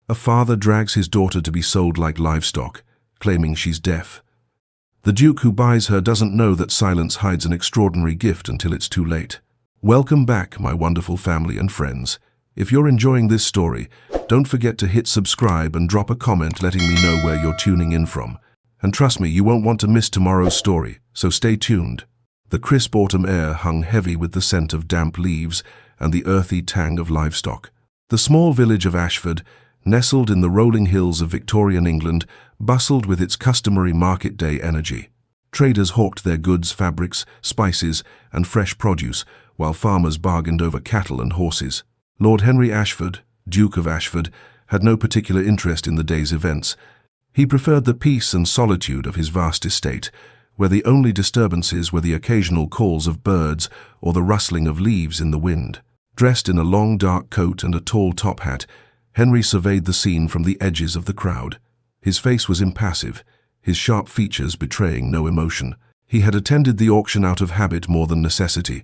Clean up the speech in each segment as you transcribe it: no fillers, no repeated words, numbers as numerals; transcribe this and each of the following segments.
A father drags his daughter to be sold like livestock, claiming she's deaf. The Duke who buys her doesn't know that silence hides an extraordinary gift until it's too late. Welcome back, my wonderful family and friends. If you're enjoying this story, don't forget to hit subscribe and drop a comment letting me know where you're tuning in from. And trust me, you won't want to miss tomorrow's story, so stay tuned. The crisp autumn air hung heavy with the scent of damp leaves and the earthy tang of livestock. The small village of Ashford, nestled in the rolling hills of Victorian England, bustled with its customary market day energy. Traders hawked their goods, fabrics, spices, and fresh produce, while farmers bargained over cattle and horses. Lord Henry Ashford, Duke of Ashford, had no particular interest in the day's events. He preferred the peace and solitude of his vast estate, where the only disturbances were the occasional calls of birds or the rustling of leaves in the wind. Dressed in a long dark coat and a tall top hat, Henry surveyed the scene from the edges of the crowd. His face was impassive, his sharp features betraying no emotion. He had attended the auction out of habit more than necessity.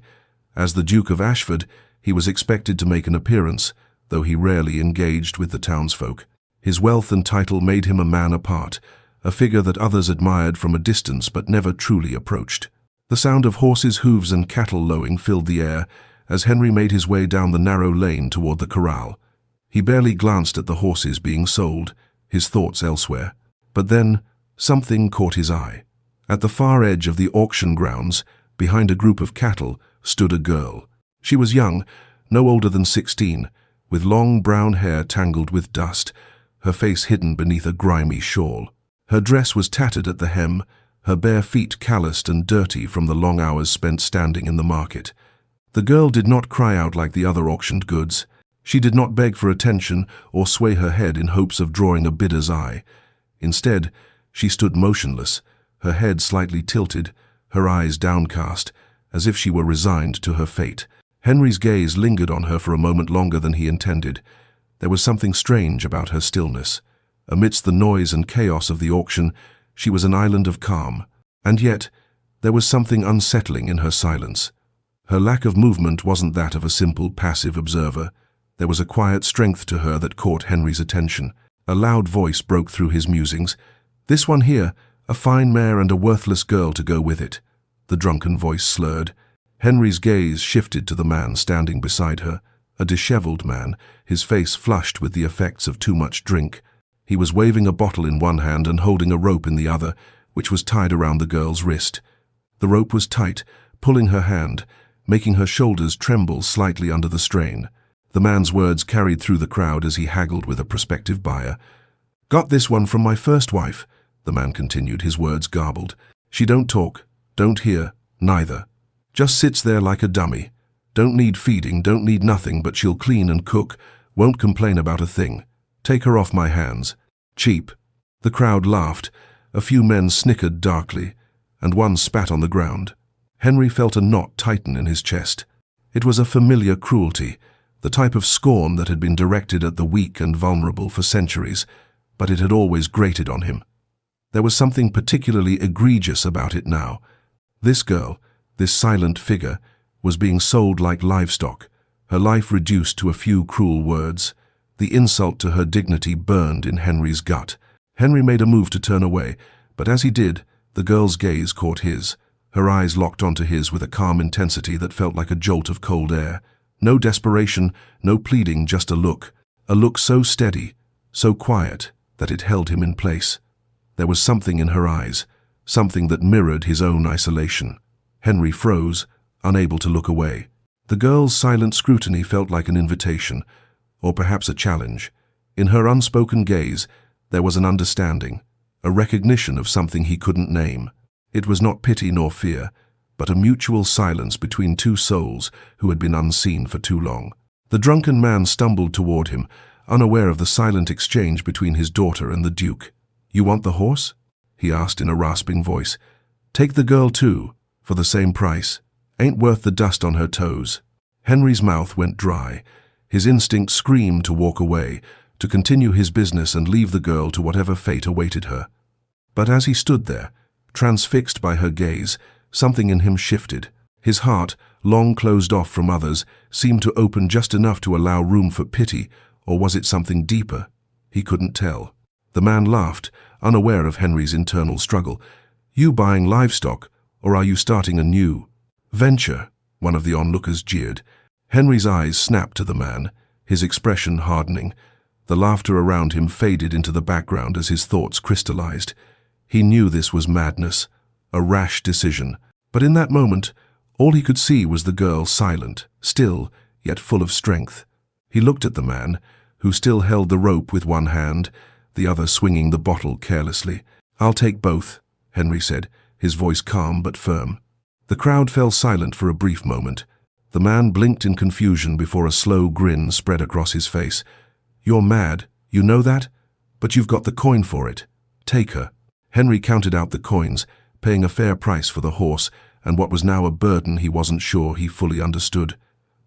As the Duke of Ashford, he was expected to make an appearance, though he rarely engaged with the townsfolk. His wealth and title made him a man apart, a figure that others admired from a distance but never truly approached. The sound of horses' hooves and cattle lowing filled the air as Henry made his way down the narrow lane toward the corral. He barely glanced at the horses being sold, his thoughts elsewhere. But then, something caught his eye. At the far edge of the auction grounds, behind a group of cattle, stood a girl. She was young, no older than 16, with long brown hair tangled with dust, her face hidden beneath a grimy shawl. Her dress was tattered at the hem, her bare feet calloused and dirty from the long hours spent standing in the market. The girl did not cry out like the other auctioned goods. She did not beg for attention or sway her head in hopes of drawing a bidder's eye. Instead, she stood motionless, her head slightly tilted, her eyes downcast, as if she were resigned to her fate. Henry's gaze lingered on her for a moment longer than he intended. There was something strange about her stillness. Amidst the noise and chaos of the auction, she was an island of calm. And yet, there was something unsettling in her silence. Her lack of movement wasn't that of a simple, passive observer. There was a quiet strength to her that caught Henry's attention. A loud voice broke through his musings. "This one here, a fine mare and a worthless girl to go with it." The drunken voice slurred. Henry's gaze shifted to the man standing beside her, a disheveled man, his face flushed with the effects of too much drink. He was waving a bottle in one hand and holding a rope in the other, which was tied around the girl's wrist. The rope was tight, pulling her hand, making her shoulders tremble slightly under the strain. The man's words carried through the crowd as he haggled with a prospective buyer. "Got this one from my first wife," the man continued, his words garbled. "She don't talk, don't hear, neither. Just sits there like a dummy. Don't need feeding, don't need nothing, but she'll clean and cook, won't complain about a thing. Take her off my hands. Cheap." The crowd laughed. A few men snickered darkly, and one spat on the ground. Henry felt a knot tighten in his chest. It was a familiar cruelty, the type of scorn that had been directed at the weak and vulnerable for centuries, but it had always grated on him. There was something particularly egregious about it now. This girl, this silent figure, was being sold like livestock, her life reduced to a few cruel words. The insult to her dignity burned in Henry's gut. Henry made a move to turn away, but as he did, the girl's gaze caught his. Her eyes locked onto his with a calm intensity that felt like a jolt of cold air. No desperation, no pleading, just a look so steady, so quiet, that it held him in place. There was something in her eyes, something that mirrored his own isolation. Henry froze, unable to look away. The girl's silent scrutiny felt like an invitation, or perhaps a challenge. In her unspoken gaze, there was an understanding, a recognition of something he couldn't name. It was not pity nor fear, but a mutual silence between two souls who had been unseen for too long. The drunken man stumbled toward him, unaware of the silent exchange between his daughter and the Duke. "You want the horse?" he asked in a rasping voice. "Take the girl too, for the same price. Ain't worth the dust on her toes." Henry's mouth went dry. His instinct screamed to walk away, to continue his business and leave the girl to whatever fate awaited her. But as he stood there, transfixed by her gaze, something in him shifted. His heart, long closed off from others, seemed to open just enough to allow room for pity, or was it something deeper? He couldn't tell. The man laughed, unaware of Henry's internal struggle. "You buying livestock, or are you starting a new venture?" one of the onlookers jeered. Henry's eyes snapped to the man, his expression hardening. The laughter around him faded into the background as his thoughts crystallized. He knew this was madness, a rash decision. But in that moment, all he could see was the girl silent, still, yet full of strength. He looked at the man, who still held the rope with one hand, the other swinging the bottle carelessly. "I'll take both," Henry said, his voice calm but firm. The crowd fell silent for a brief moment. The man blinked in confusion before a slow grin spread across his face. "You're mad, you know that? But you've got the coin for it. Take her." Henry counted out the coins, paying a fair price for the horse and what was now a burden he wasn't sure he fully understood.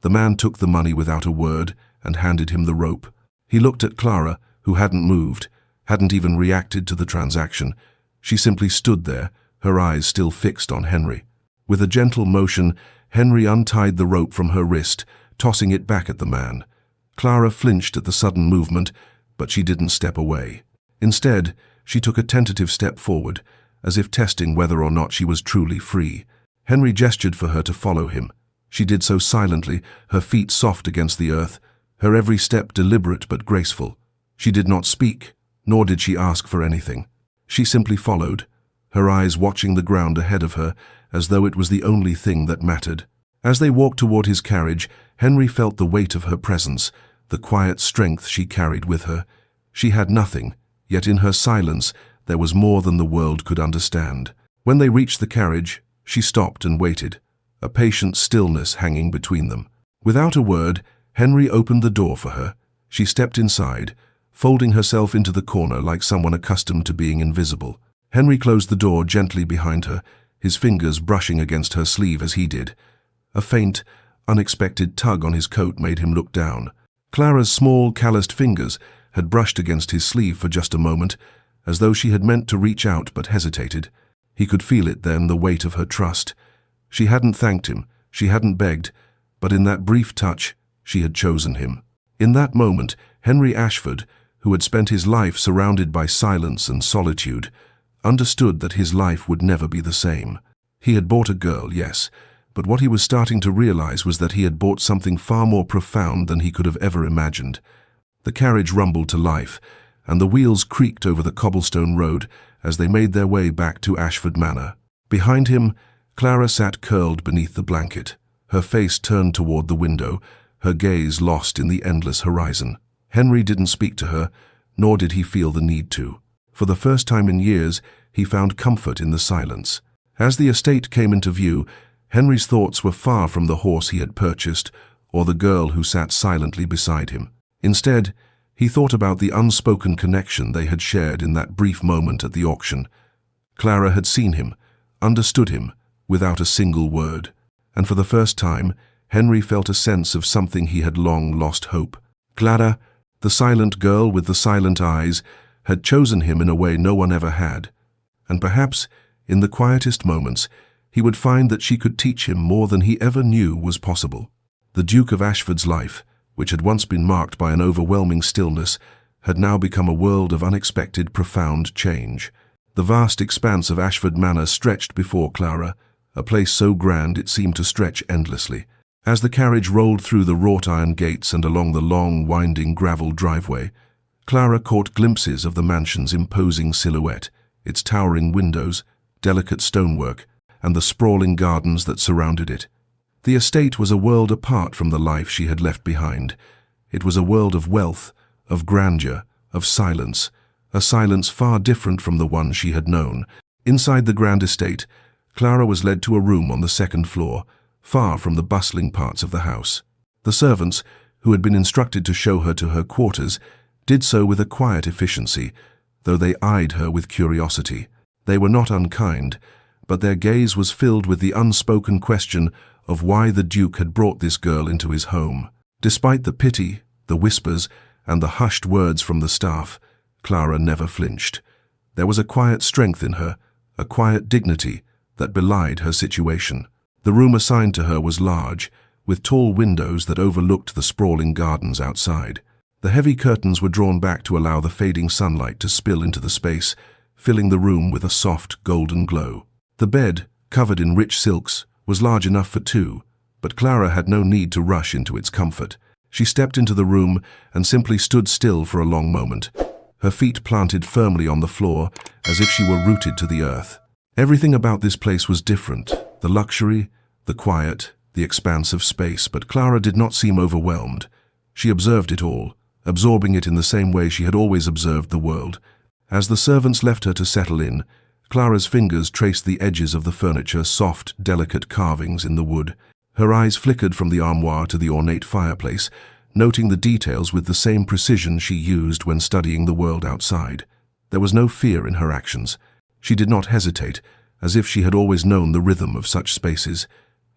The man took the money without a word and handed him the rope. He looked at Clara, who hadn't moved, hadn't even reacted to the transaction. She simply stood there, her eyes still fixed on Henry. With a gentle motion, Henry untied the rope from her wrist, tossing it back at the man. Clara flinched at the sudden movement, but she didn't step away. Instead, she took a tentative step forward, as if testing whether or not she was truly free. Henry gestured for her to follow him. She did so silently, her feet soft against the earth, her every step deliberate but graceful. She did not speak, nor did she ask for anything. She simply followed, her eyes watching the ground ahead of her, as though it was the only thing that mattered. As they walked toward his carriage, Henry felt the weight of her presence, the quiet strength she carried with her. She had nothing, yet in her silence there was more than the world could understand. When they reached the carriage, she stopped and waited, a patient stillness hanging between them. Without a word, Henry opened the door for her. She stepped inside, folding herself into the corner like someone accustomed to being invisible. Henry closed the door gently behind her, his fingers brushing against her sleeve as he did. A faint, unexpected tug on his coat made him look down. Clara's small, calloused fingers had brushed against his sleeve for just a moment, as though she had meant to reach out but hesitated. He could feel it then, the weight of her trust. She hadn't thanked him, she hadn't begged, but in that brief touch, she had chosen him. In that moment, Henry Ashford, who had spent his life surrounded by silence and solitude, understood that his life would never be the same. He had bought a girl, yes, but what he was starting to realize was that he had bought something far more profound than he could have ever imagined. The carriage rumbled to life, and the wheels creaked over the cobblestone road as they made their way back to Ashford Manor. Behind him, Clara sat curled beneath the blanket, her face turned toward the window, her gaze lost in the endless horizon. Henry didn't speak to her, nor did he feel the need to. For the first time in years, he found comfort in the silence. As the estate came into view, Henry's thoughts were far from the horse he had purchased or the girl who sat silently beside him. Instead, he thought about the unspoken connection they had shared in that brief moment at the auction. Clara had seen him, understood him, without a single word. And for the first time, Henry felt a sense of something he had long lost hope. Clara, the silent girl with the silent eyes, had chosen him in a way no one ever had. And perhaps, in the quietest moments, he would find that she could teach him more than he ever knew was possible. The Duke of Ashford's life, which had once been marked by an overwhelming stillness, had now become a world of unexpected, profound change. The vast expanse of Ashford Manor stretched before Clara, a place so grand it seemed to stretch endlessly. As the carriage rolled through the wrought-iron gates and along the long, winding gravel driveway, Clara caught glimpses of the mansion's imposing silhouette, its towering windows, delicate stonework, and the sprawling gardens that surrounded it. The estate was a world apart from the life she had left behind. It was a world of wealth, of grandeur, of silence, a silence far different from the one she had known. Inside the grand estate, Clara was led to a room on the second floor, far from the bustling parts of the house. The servants, who had been instructed to show her to her quarters, did so with a quiet efficiency, though they eyed her with curiosity. They were not unkind, but their gaze was filled with the unspoken question of why the Duke had brought this girl into his home. Despite the pity, the whispers, and the hushed words from the staff, Clara never flinched. There was a quiet strength in her, a quiet dignity that belied her situation. The room assigned to her was large, with tall windows that overlooked the sprawling gardens outside. The heavy curtains were drawn back to allow the fading sunlight to spill into the space, filling the room with a soft, golden glow. The bed, covered in rich silks, was large enough for two, but Clara had no need to rush into its comfort. She stepped into the room and simply stood still for a long moment, her feet planted firmly on the floor as if she were rooted to the earth. Everything about this place was different, the luxury, the quiet, the expanse of space, but Clara did not seem overwhelmed. She observed it all, absorbing it in the same way she had always observed the world. As the servants left her to settle in, Clara's fingers traced the edges of the furniture, soft, delicate carvings in the wood. Her eyes flickered from the armoire to the ornate fireplace, noting the details with the same precision she used when studying the world outside. There was no fear in her actions. She did not hesitate, as if she had always known the rhythm of such spaces.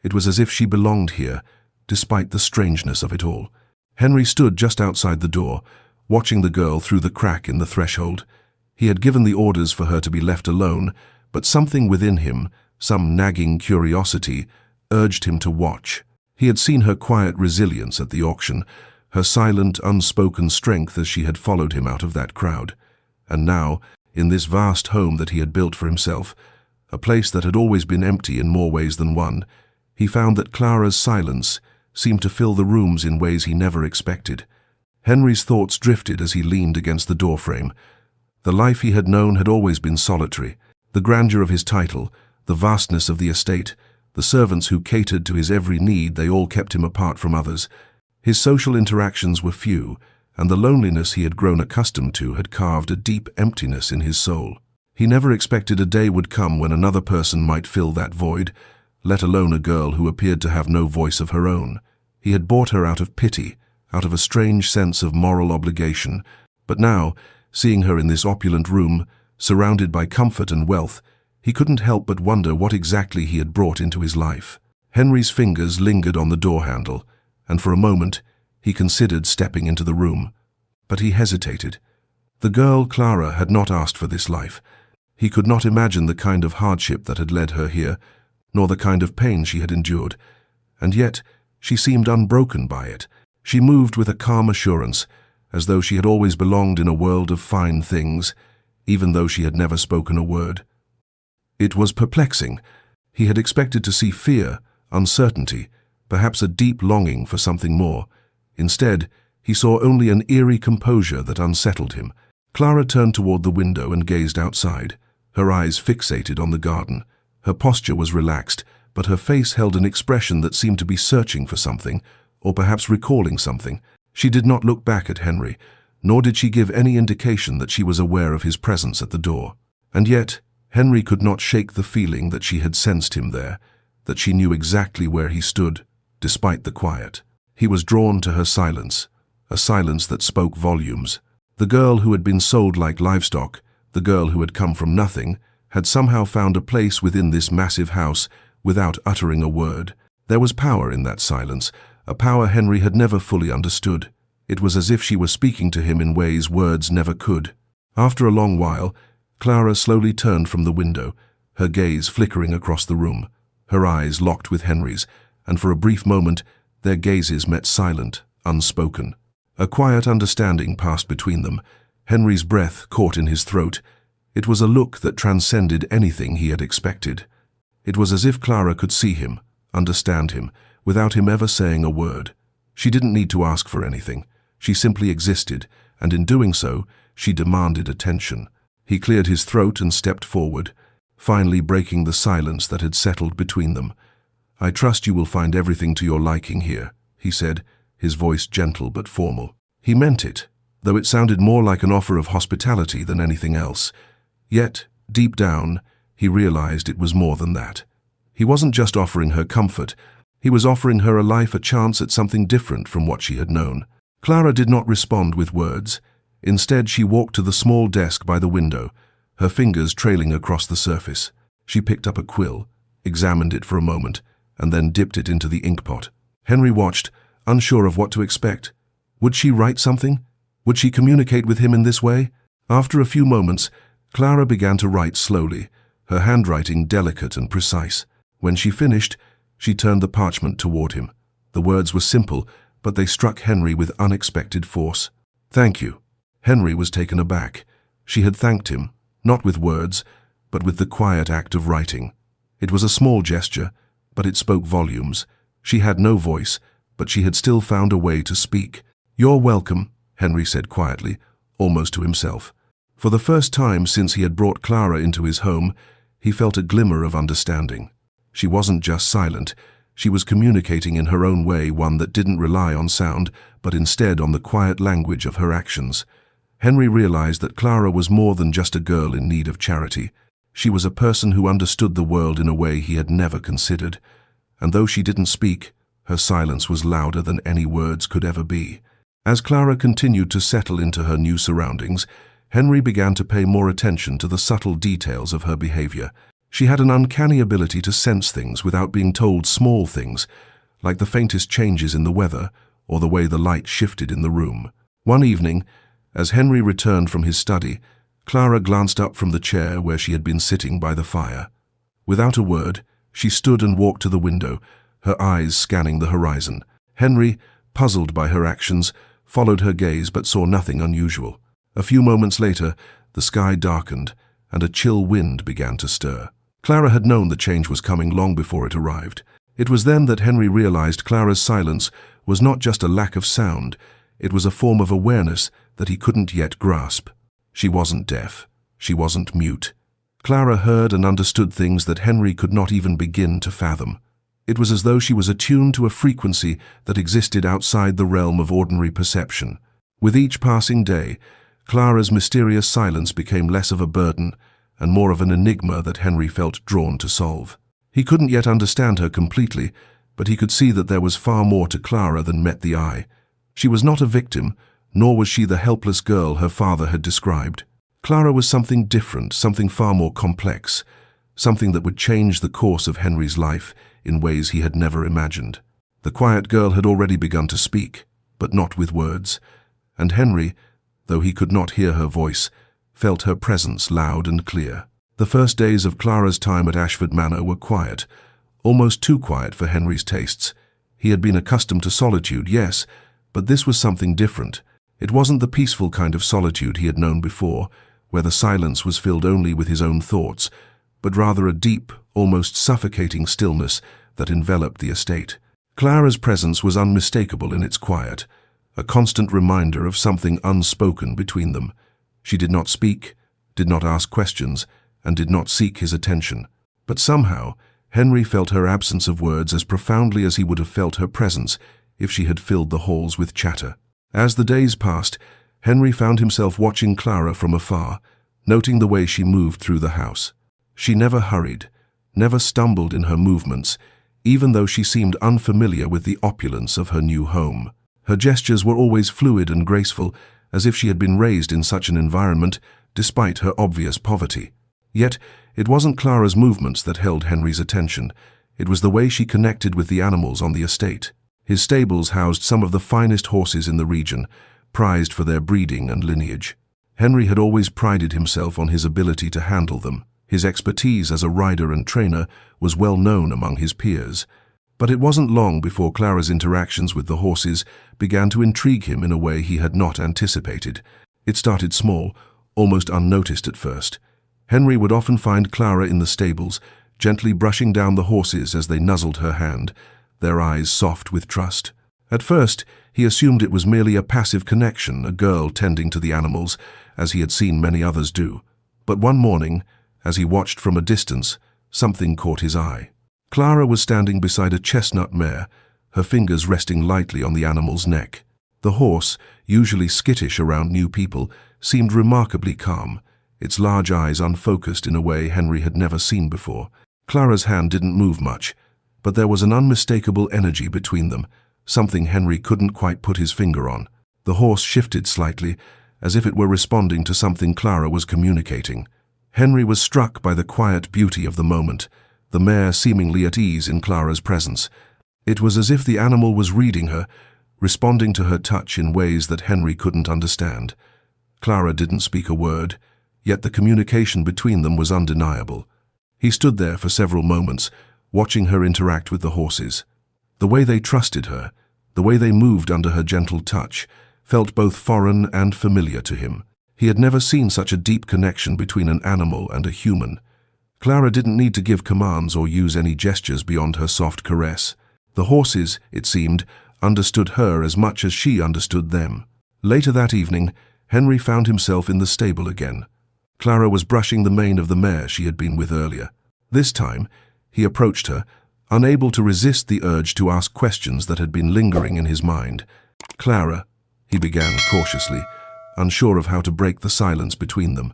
It was as if she belonged here, despite the strangeness of it all. Henry stood just outside the door, watching the girl through the crack in the threshold. He had given the orders for her to be left alone, but something within him, some nagging curiosity, urged him to watch. He had seen her quiet resilience at the auction, her silent, unspoken strength as she had followed him out of that crowd. And now, in this vast home that he had built for himself, a place that had always been empty in more ways than one, he found that Clara's silence seemed to fill the rooms in ways he never expected. Henry's thoughts drifted as he leaned against the doorframe. The life he had known had always been solitary. The grandeur of his title, the vastness of the estate, the servants who catered to his every need, they all kept him apart from others. His social interactions were few, and the loneliness he had grown accustomed to had carved a deep emptiness in his soul. He never expected a day would come when another person might fill that void, let alone a girl who appeared to have no voice of her own. He had bought her out of pity, out of a strange sense of moral obligation, but now, seeing her in this opulent room, surrounded by comfort and wealth, he couldn't help but wonder what exactly he had brought into his life. Henry's fingers lingered on the door handle, and for a moment he considered stepping into the room. But he hesitated. The girl, Clara, had not asked for this life. He could not imagine the kind of hardship that had led her here, nor the kind of pain she had endured. And yet, she seemed unbroken by it. She moved with a calm assurance, as though she had always belonged in a world of fine things, even though she had never spoken a word. It was perplexing. He had expected to see fear, uncertainty, perhaps a deep longing for something more. Instead, he saw only an eerie composure that unsettled him. Clara turned toward the window and gazed outside, her eyes fixated on the garden. Her posture was relaxed, but her face held an expression that seemed to be searching for something, or perhaps recalling something. She did not look back at Henry, nor did she give any indication that she was aware of his presence at the door. And yet, Henry could not shake the feeling that she had sensed him there, that she knew exactly where he stood, despite the quiet. He was drawn to her silence, a silence that spoke volumes. The girl who had been sold like livestock, the girl who had come from nothing, had somehow found a place within this massive house without uttering a word. There was power in that silence, a power Henry had never fully understood. It was as if she were speaking to him in ways words never could. After a long while, Clara slowly turned from the window, her gaze flickering across the room. Her eyes locked with Henry's, and for a brief moment their gazes met silent, unspoken. A quiet understanding passed between them. Henry's breath caught in his throat. It was a look that transcended anything he had expected. It was as if Clara could see him, understand him, without him ever saying a word. She didn't need to ask for anything. She simply existed, and in doing so, she demanded attention. He cleared his throat and stepped forward, finally breaking the silence that had settled between them. "I trust you will find everything to your liking here," he said, his voice gentle but formal. He meant it, though it sounded more like an offer of hospitality than anything else. Yet, deep down, he realized it was more than that. He wasn't just offering her comfort, he was offering her a life, a chance at something different from what she had known. Clara did not respond with words. Instead, she walked to the small desk by the window, her fingers trailing across the surface. She picked up a quill, examined it for a moment, and then dipped it into the inkpot. Henry watched, unsure of what to expect. Would she write something? Would she communicate with him in this way? After a few moments, Clara began to write slowly, her handwriting delicate and precise. When she finished, she turned the parchment toward him. The words were simple, but they struck Henry with unexpected force. "Thank you." Henry was taken aback. She had thanked him, not with words, but with the quiet act of writing. It was a small gesture, but it spoke volumes. She had no voice, but she had still found a way to speak. "You're welcome," Henry said quietly, almost to himself. For the first time since he had brought Clara into his home, he felt a glimmer of understanding. She wasn't just silent. She was communicating in her own way, one that didn't rely on sound, but instead on the quiet language of her actions. Henry realized that Clara was more than just a girl in need of charity. She was a person who understood the world in a way he had never considered. And though she didn't speak, her silence was louder than any words could ever be. As Clara continued to settle into her new surroundings, Henry began to pay more attention to the subtle details of her behavior. She had an uncanny ability to sense things without being told, small things, like the faintest changes in the weather or the way the light shifted in the room. One evening, as Henry returned from his study, Clara glanced up from the chair where she had been sitting by the fire. Without a word, she stood and walked to the window, her eyes scanning the horizon. Henry, puzzled by her actions, followed her gaze but saw nothing unusual. A few moments later, the sky darkened and a chill wind began to stir. Clara had known the change was coming long before it arrived. It was then that Henry realized Clara's silence was not just a lack of sound, it was a form of awareness that he couldn't yet grasp. She wasn't deaf. She wasn't mute. Clara heard and understood things that Henry could not even begin to fathom. It was as though she was attuned to a frequency that existed outside the realm of ordinary perception. With each passing day, Clara's mysterious silence became less of a burden and more of an enigma that Henry felt drawn to solve. He couldn't yet understand her completely, but he could see that there was far more to Clara than met the eye. She was not a victim, nor was she the helpless girl her father had described. Clara was something different, something far more complex, something that would change the course of Henry's life in ways he had never imagined. The quiet girl had already begun to speak, but not with words, and Henry, though he could not hear her voice, felt her presence loud and clear. The first days of Clara's time at Ashford Manor were quiet, almost too quiet for Henry's tastes. He had been accustomed to solitude, yes, but this was something different. It wasn't the peaceful kind of solitude he had known before, where the silence was filled only with his own thoughts, but rather a deep, almost suffocating stillness that enveloped the estate. Clara's presence was unmistakable in its quiet, a constant reminder of something unspoken between them. She did not speak, did not ask questions, and did not seek his attention. But somehow, Henry felt her absence of words as profoundly as he would have felt her presence if she had filled the halls with chatter. As the days passed, Henry found himself watching Clara from afar, noting the way she moved through the house. She never hurried, never stumbled in her movements, even though she seemed unfamiliar with the opulence of her new home. Her gestures were always fluid and graceful, as if she had been raised in such an environment, despite her obvious poverty. Yet, it wasn't Clara's movements that held Henry's attention. It was the way she connected with the animals on the estate. His stables housed some of the finest horses in the region, prized for their breeding and lineage. Henry had always prided himself on his ability to handle them. His expertise as a rider and trainer was well known among his peers. But it wasn't long before Clara's interactions with the horses began to intrigue him in a way he had not anticipated. It started small, almost unnoticed at first. Henry would often find Clara in the stables, gently brushing down the horses as they nuzzled her hand, their eyes soft with trust. At first, he assumed it was merely a passive connection, a girl tending to the animals, as he had seen many others do. But one morning, as he watched from a distance, something caught his eye. Clara was standing beside a chestnut mare, her fingers resting lightly on the animal's neck. The horse, usually skittish around new people, seemed remarkably calm, its large eyes unfocused in a way Henry had never seen before. Clara's hand didn't move much, but there was an unmistakable energy between them, something Henry couldn't quite put his finger on. The horse shifted slightly, as if it were responding to something Clara was communicating. Henry was struck by the quiet beauty of the moment, the mare seemingly at ease in Clara's presence. It was as if the animal was reading her, responding to her touch in ways that Henry couldn't understand. Clara didn't speak a word, yet the communication between them was undeniable. He stood there for several moments, watching her interact with the horses. The way they trusted her, the way they moved under her gentle touch, felt both foreign and familiar to him. He had never seen such a deep connection between an animal and a human. Clara didn't need to give commands or use any gestures beyond her soft caress. The horses, it seemed, understood her as much as she understood them. Later that evening, Henry found himself in the stable again. Clara was brushing the mane of the mare she had been with earlier. This time, he approached her, unable to resist the urge to ask questions that had been lingering in his mind. "Clara," he began cautiously, unsure of how to break the silence between them.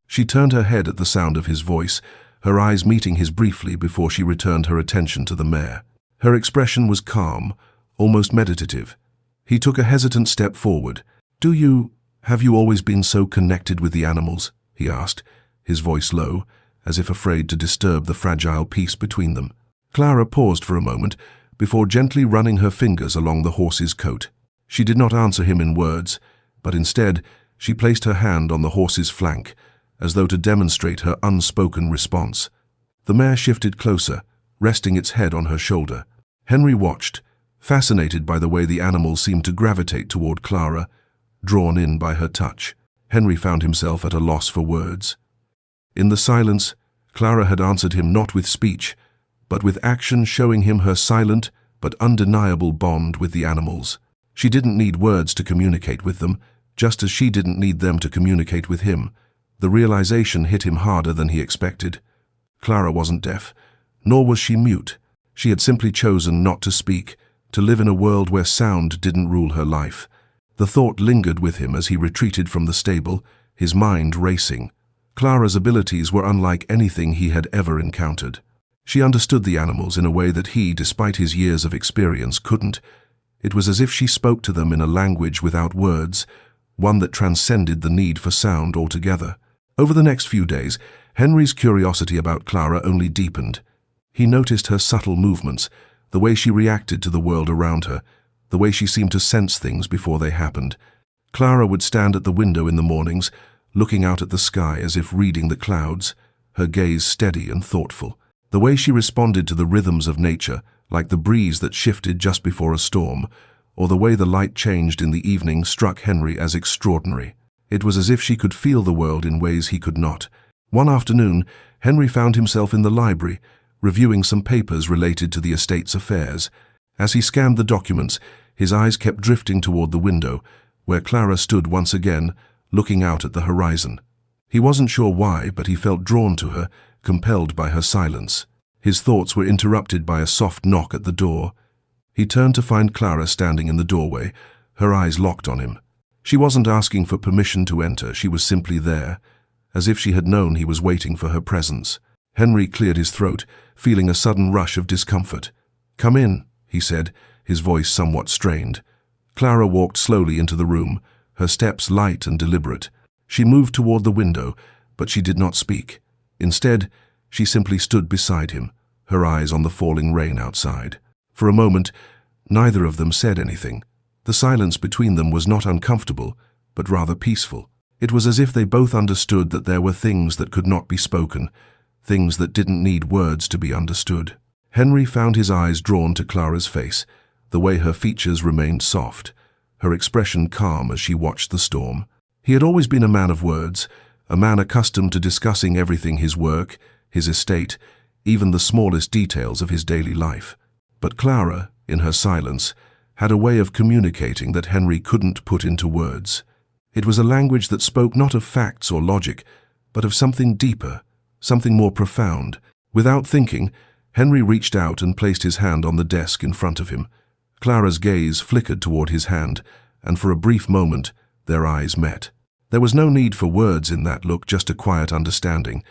She turned her head at the sound of his voice, her eyes meeting his briefly before she returned her attention to the mare. Her expression was calm, almost meditative. He took a hesitant step forward. Have you always been so connected with the animals?" he asked, his voice low, as if afraid to disturb the fragile peace between them. Clara paused for a moment before gently running her fingers along the horse's coat. She did not answer him in words, but instead she placed her hand on the horse's flank, as though to demonstrate her unspoken response. The mare shifted closer, resting its head on her shoulder. Henry watched, fascinated by the way the animal seemed to gravitate toward Clara, drawn in by her touch. Henry found himself at a loss for words. In the silence, Clara had answered him not with speech, but with action, showing him her silent but undeniable bond with the animals. She didn't need words to communicate with them, just as she didn't need them to communicate with him. The realization hit him harder than he expected. Clara wasn't deaf, nor was she mute. She had simply chosen not to speak, to live in a world where sound didn't rule her life. The thought lingered with him as he retreated from the stable, his mind racing. Clara's abilities were unlike anything he had ever encountered. She understood the animals in a way that he, despite his years of experience, couldn't. It was as if she spoke to them in a language without words, one that transcended the need for sound altogether. Over the next few days, Henry's curiosity about Clara only deepened. He noticed her subtle movements, the way she reacted to the world around her, the way she seemed to sense things before they happened. Clara would stand at the window in the mornings, looking out at the sky as if reading the clouds, her gaze steady and thoughtful. The way she responded to the rhythms of nature, like the breeze that shifted just before a storm, or the way the light changed in the evening, struck Henry as extraordinary. It was as if she could feel the world in ways he could not. One afternoon, Henry found himself in the library, reviewing some papers related to the estate's affairs. As he scanned the documents, his eyes kept drifting toward the window, where Clara stood once again, looking out at the horizon. He wasn't sure why, but he felt drawn to her, compelled by her silence. His thoughts were interrupted by a soft knock at the door. He turned to find Clara standing in the doorway, her eyes locked on him. She wasn't asking for permission to enter, she was simply there, as if she had known he was waiting for her presence. Henry cleared his throat, feeling a sudden rush of discomfort. "Come in," he said, his voice somewhat strained. Clara walked slowly into the room, her steps light and deliberate. She moved toward the window, but she did not speak. Instead, she simply stood beside him, her eyes on the falling rain outside. For a moment, neither of them said anything. The silence between them was not uncomfortable, but rather peaceful. It was as if they both understood that there were things that could not be spoken, things that didn't need words to be understood. Henry found his eyes drawn to Clara's face, the way her features remained soft, her expression calm as she watched the storm. He had always been a man of words, a man accustomed to discussing everything: his work, his estate, even the smallest details of his daily life. But Clara, in her silence, had a way of communicating that Henry couldn't put into words. It was a language that spoke not of facts or logic, but of something deeper, something more profound. Without thinking, Henry reached out and placed his hand on the desk in front of him. Clara's gaze flickered toward his hand, and for a brief moment, their eyes met. There was no need for words in that look, just a quiet understanding.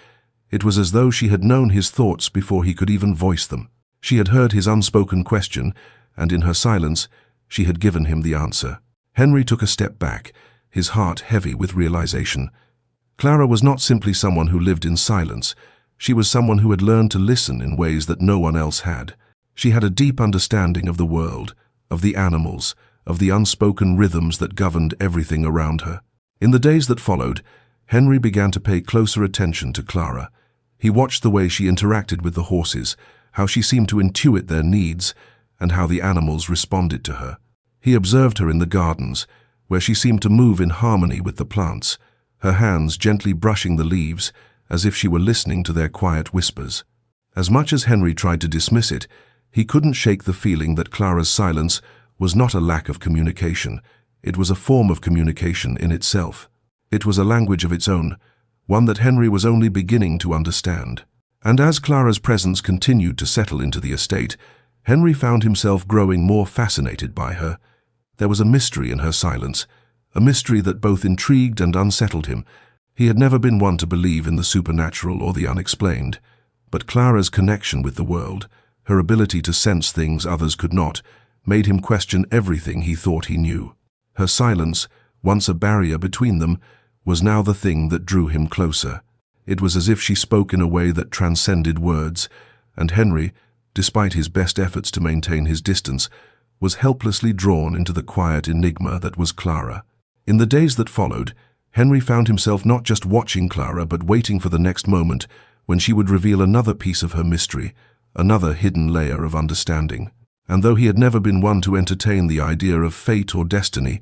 It was as though she had known his thoughts before he could even voice them. She had heard his unspoken question, and in her silence, she had given him the answer. Henry took a step back, his heart heavy with realization. Clara was not simply someone who lived in silence. She was someone who had learned to listen in ways that no one else had. She had a deep understanding of the world, of the animals, of the unspoken rhythms that governed everything around her. In the days that followed, Henry began to pay closer attention to Clara. He watched the way she interacted with the horses, how she seemed to intuit their needs, and how the animals responded to her. He observed her in the gardens, where she seemed to move in harmony with the plants, her hands gently brushing the leaves as if she were listening to their quiet whispers. As much as Henry tried to dismiss it, he couldn't shake the feeling that Clara's silence was not a lack of communication. It was a form of communication in itself. It was a language of its own, one that Henry was only beginning to understand. And as Clara's presence continued to settle into the estate, Henry found himself growing more fascinated by her. There was a mystery in her silence, a mystery that both intrigued and unsettled him. He had never been one to believe in the supernatural or the unexplained, but Clara's connection with the world, her ability to sense things others could not, made him question everything he thought he knew. Her silence, once a barrier between them, was now the thing that drew him closer. It was as if she spoke in a way that transcended words, and Henry, despite his best efforts to maintain his distance, was helplessly drawn into the quiet enigma that was Clara. In the days that followed, Henry found himself not just watching Clara but waiting for the next moment when she would reveal another piece of her mystery, another hidden layer of understanding. And though he had never been one to entertain the idea of fate or destiny,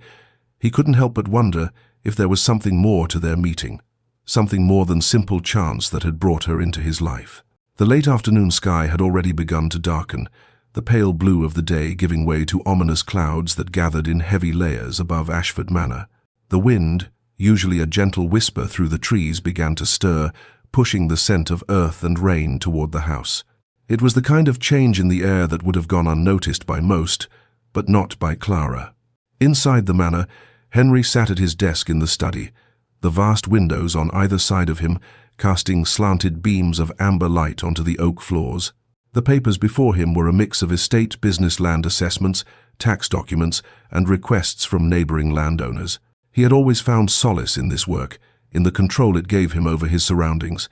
he couldn't help but wonder if there was something more to their meeting, something more than simple chance that had brought her into his life. The late afternoon sky had already begun to darken, the pale blue of the day giving way to ominous clouds that gathered in heavy layers above Ashford Manor. The wind, usually a gentle whisper through the trees, began to stir, pushing the scent of earth and rain toward the house. It was the kind of change in the air that would have gone unnoticed by most, but not by Clara. Inside the manor, Henry sat at his desk in the study, the vast windows on either side of him casting slanted beams of amber light onto the oak floors. The papers before him were a mix of estate business land assessments, tax documents, and requests from neighboring landowners. He had always found solace in this work, in the control it gave him over his surroundings.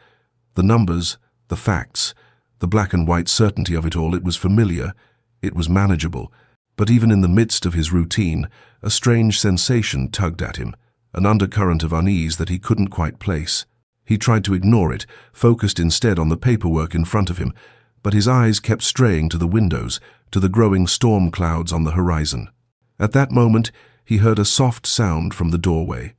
The numbers, the facts, the black and white certainty of it all, it was familiar, it was manageable. But even in the midst of his routine, a strange sensation tugged at him, an undercurrent of unease that he couldn't quite place. He tried to ignore it, focused instead on the paperwork in front of him, but his eyes kept straying to the windows, to the growing storm clouds on the horizon. At that moment, he heard a soft sound from the doorway.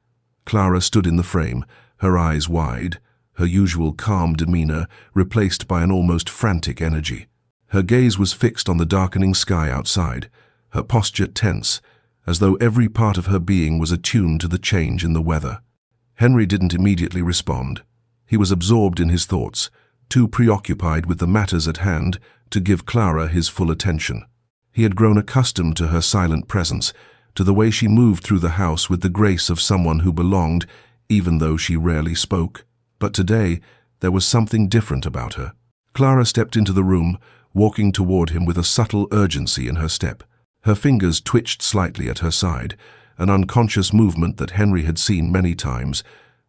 Clara stood in the frame, her eyes wide, her usual calm demeanor replaced by an almost frantic energy. Her gaze was fixed on the darkening sky outside, her posture tense, as though every part of her being was attuned to the change in the weather. Henry didn't immediately respond. He was absorbed in his thoughts, too preoccupied with the matters at hand to give Clara his full attention. He had grown accustomed to her silent presence, to the way she moved through the house with the grace of someone who belonged, even though she rarely spoke. But today, there was something different about her. Clara stepped into the room, walking toward him with a subtle urgency in her step. Her fingers twitched slightly at her side, an unconscious movement that Henry had seen many times,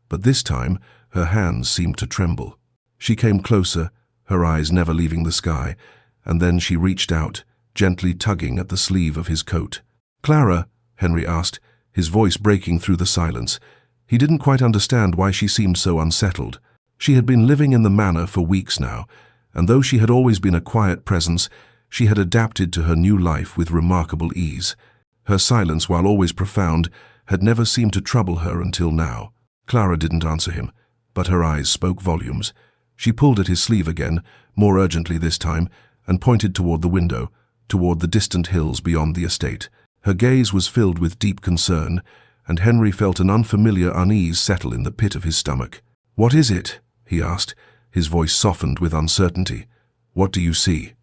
but this time her hands seemed to tremble. She came closer, her eyes never leaving the sky, and then she reached out, gently tugging at the sleeve of his coat. "Clara?" Henry asked, his voice breaking through the silence. He didn't quite understand why she seemed so unsettled. She had been living in the manor for weeks now, and though she had always been a quiet presence, she had adapted to her new life with remarkable ease. Her silence, while always profound, had never seemed to trouble her until now. Clara didn't answer him, but her eyes spoke volumes. She pulled at his sleeve again, more urgently this time, and pointed toward the window, toward the distant hills beyond the estate. Her gaze was filled with deep concern, and Henry felt an unfamiliar unease settle in the pit of his stomach. "What is it?" he asked, his voice softened with uncertainty. "What do you see?"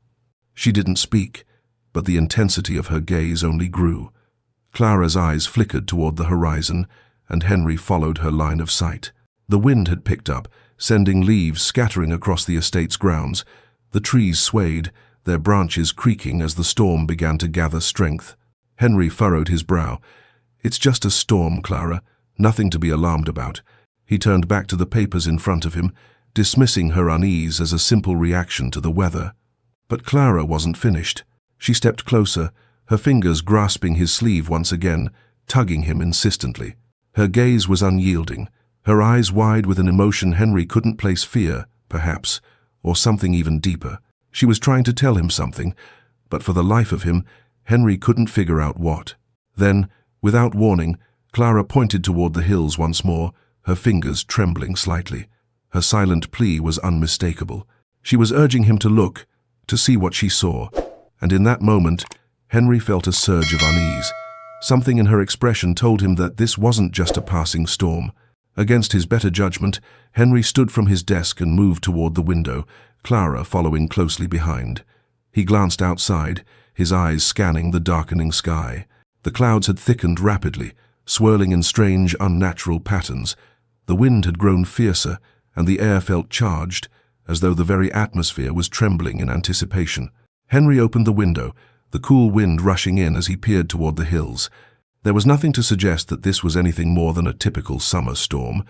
She didn't speak, but the intensity of her gaze only grew. Clara's eyes flickered toward the horizon, and Henry followed her line of sight. The wind had picked up, sending leaves scattering across the estate's grounds. The trees swayed, their branches creaking as the storm began to gather strength. Henry furrowed his brow. "It's just a storm, Clara, nothing to be alarmed about." He turned back to the papers in front of him, dismissing her unease as a simple reaction to the weather. But Clara wasn't finished. She stepped closer, her fingers grasping his sleeve once again, tugging him insistently. Her gaze was unyielding, her eyes wide with an emotion Henry couldn't place: fear, perhaps, or something even deeper. She was trying to tell him something, but for the life of him, Henry couldn't figure out what. Then, without warning, Clara pointed toward the hills once more, her fingers trembling slightly. Her silent plea was unmistakable. She was urging him to look, to see what she saw. And in that moment, Henry felt a surge of unease. Something in her expression told him that this wasn't just a passing storm. Against his better judgment, Henry stood from his desk and moved toward the window, Clara following closely behind. He glanced outside, his eyes scanning the darkening sky. The clouds had thickened rapidly, swirling in strange, unnatural patterns. The wind had grown fiercer, and the air felt charged, as though the very atmosphere was trembling in anticipation. Henry opened the window, the cool wind rushing in as he peered toward the hills. There was nothing to suggest that this was anything more than a typical summer storm,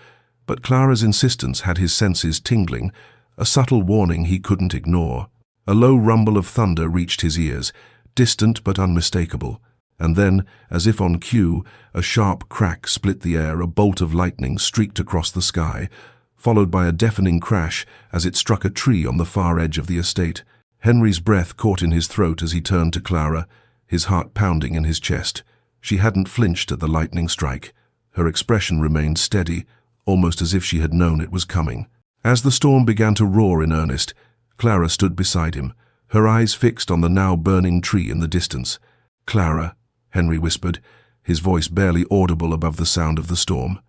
but Clara's insistence had his senses tingling, a subtle warning he couldn't ignore. A low rumble of thunder reached his ears, distant but unmistakable. And then, as if on cue, a sharp crack split the air, a bolt of lightning streaked across the sky, followed by a deafening crash as it struck a tree on the far edge of the estate. Henry's breath caught in his throat as he turned to Clara, his heart pounding in his chest. She hadn't flinched at the lightning strike. Her expression remained steady, almost as if she had known it was coming. As the storm began to roar in earnest, Clara stood beside him, her eyes fixed on the now burning tree in the distance. "Clara," Henry whispered, his voice barely audible above the sound of the storm.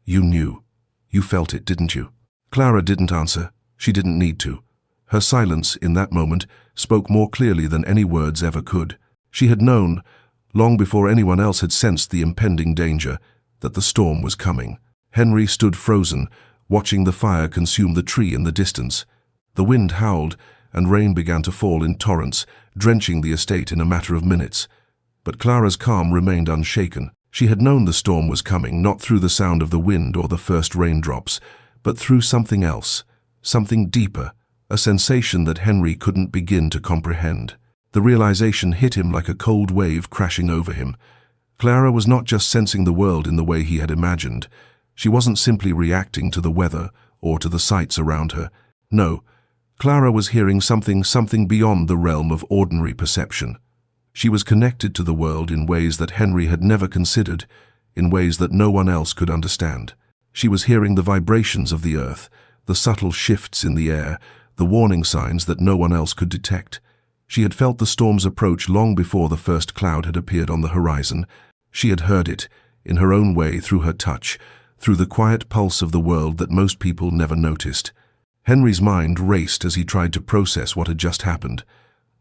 "You knew. You felt it, didn't you?" Clara didn't answer. She didn't need to. Her silence, in that moment, spoke more clearly than any words ever could. She had known, long before anyone else had sensed the impending danger, that the storm was coming. Henry stood frozen, watching the fire consume the tree in the distance. The wind howled, and rain began to fall in torrents, drenching the estate in a matter of minutes. But Clara's calm remained unshaken. She had known the storm was coming, not through the sound of the wind or the first raindrops, but through something else, something deeper, a sensation that Henry couldn't begin to comprehend. The realization hit him like a cold wave crashing over him. Clara was not just sensing the world in the way he had imagined. She wasn't simply reacting to the weather or to the sights around her. No, Clara was hearing something beyond the realm of ordinary perception. She was connected to the world in ways that Henry had never considered, in ways that no one else could understand. She was hearing the vibrations of the earth, the subtle shifts in the air, the warning signs that no one else could detect. She had felt the storm's approach long before the first cloud had appeared on the horizon. She had heard it, in her own way, through her touch, through the quiet pulse of the world that most people never noticed. Henry's mind raced as he tried to process what had just happened.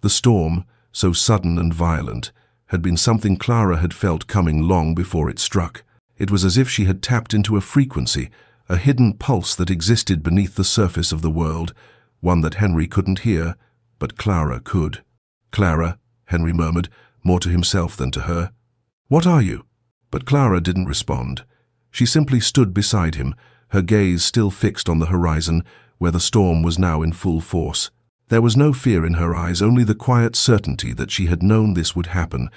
The storm, so sudden and violent, had been something Clara had felt coming long before it struck. It was as if she had tapped into a frequency, a hidden pulse that existed beneath the surface of the world, one that Henry couldn't hear, but Clara could. "Clara," Henry murmured, more to himself than to her. "What are you?" But Clara didn't respond. She simply stood beside him, her gaze still fixed on the horizon, where the storm was now in full force. There was no fear in her eyes, only the quiet certainty that she had known this would happen,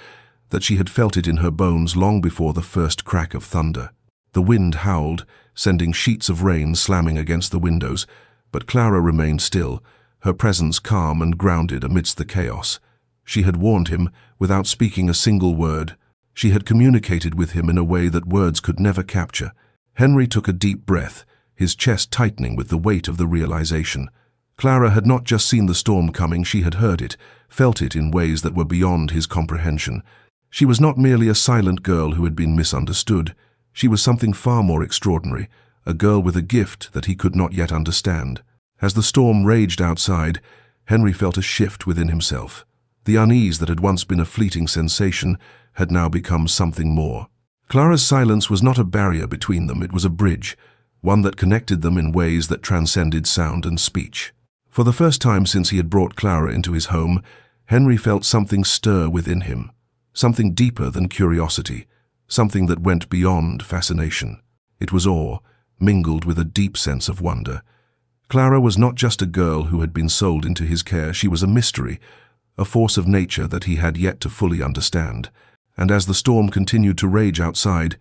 that she had felt it in her bones long before the first crack of thunder. The wind howled, sending sheets of rain slamming against the windows, but Clara remained still, her presence calm and grounded amidst the chaos. She had warned him without speaking a single word. She had communicated with him in a way that words could never capture. Henry took a deep breath, his chest tightening with the weight of the realization. Clara had not just seen the storm coming, she had heard it, felt it in ways that were beyond his comprehension. She was not merely a silent girl who had been misunderstood. She was something far more extraordinary, a girl with a gift that he could not yet understand. As the storm raged outside, Henry felt a shift within himself. The unease that had once been a fleeting sensation had now become something more. Clara's silence was not a barrier between them, it was a bridge, one that connected them in ways that transcended sound and speech. For the first time since he had brought Clara into his home, Henry felt something stir within him, something deeper than curiosity, something that went beyond fascination. It was awe, mingled with a deep sense of wonder. Clara was not just a girl who had been sold into his care, she was a mystery, a force of nature that he had yet to fully understand. And as the storm continued to rage outside,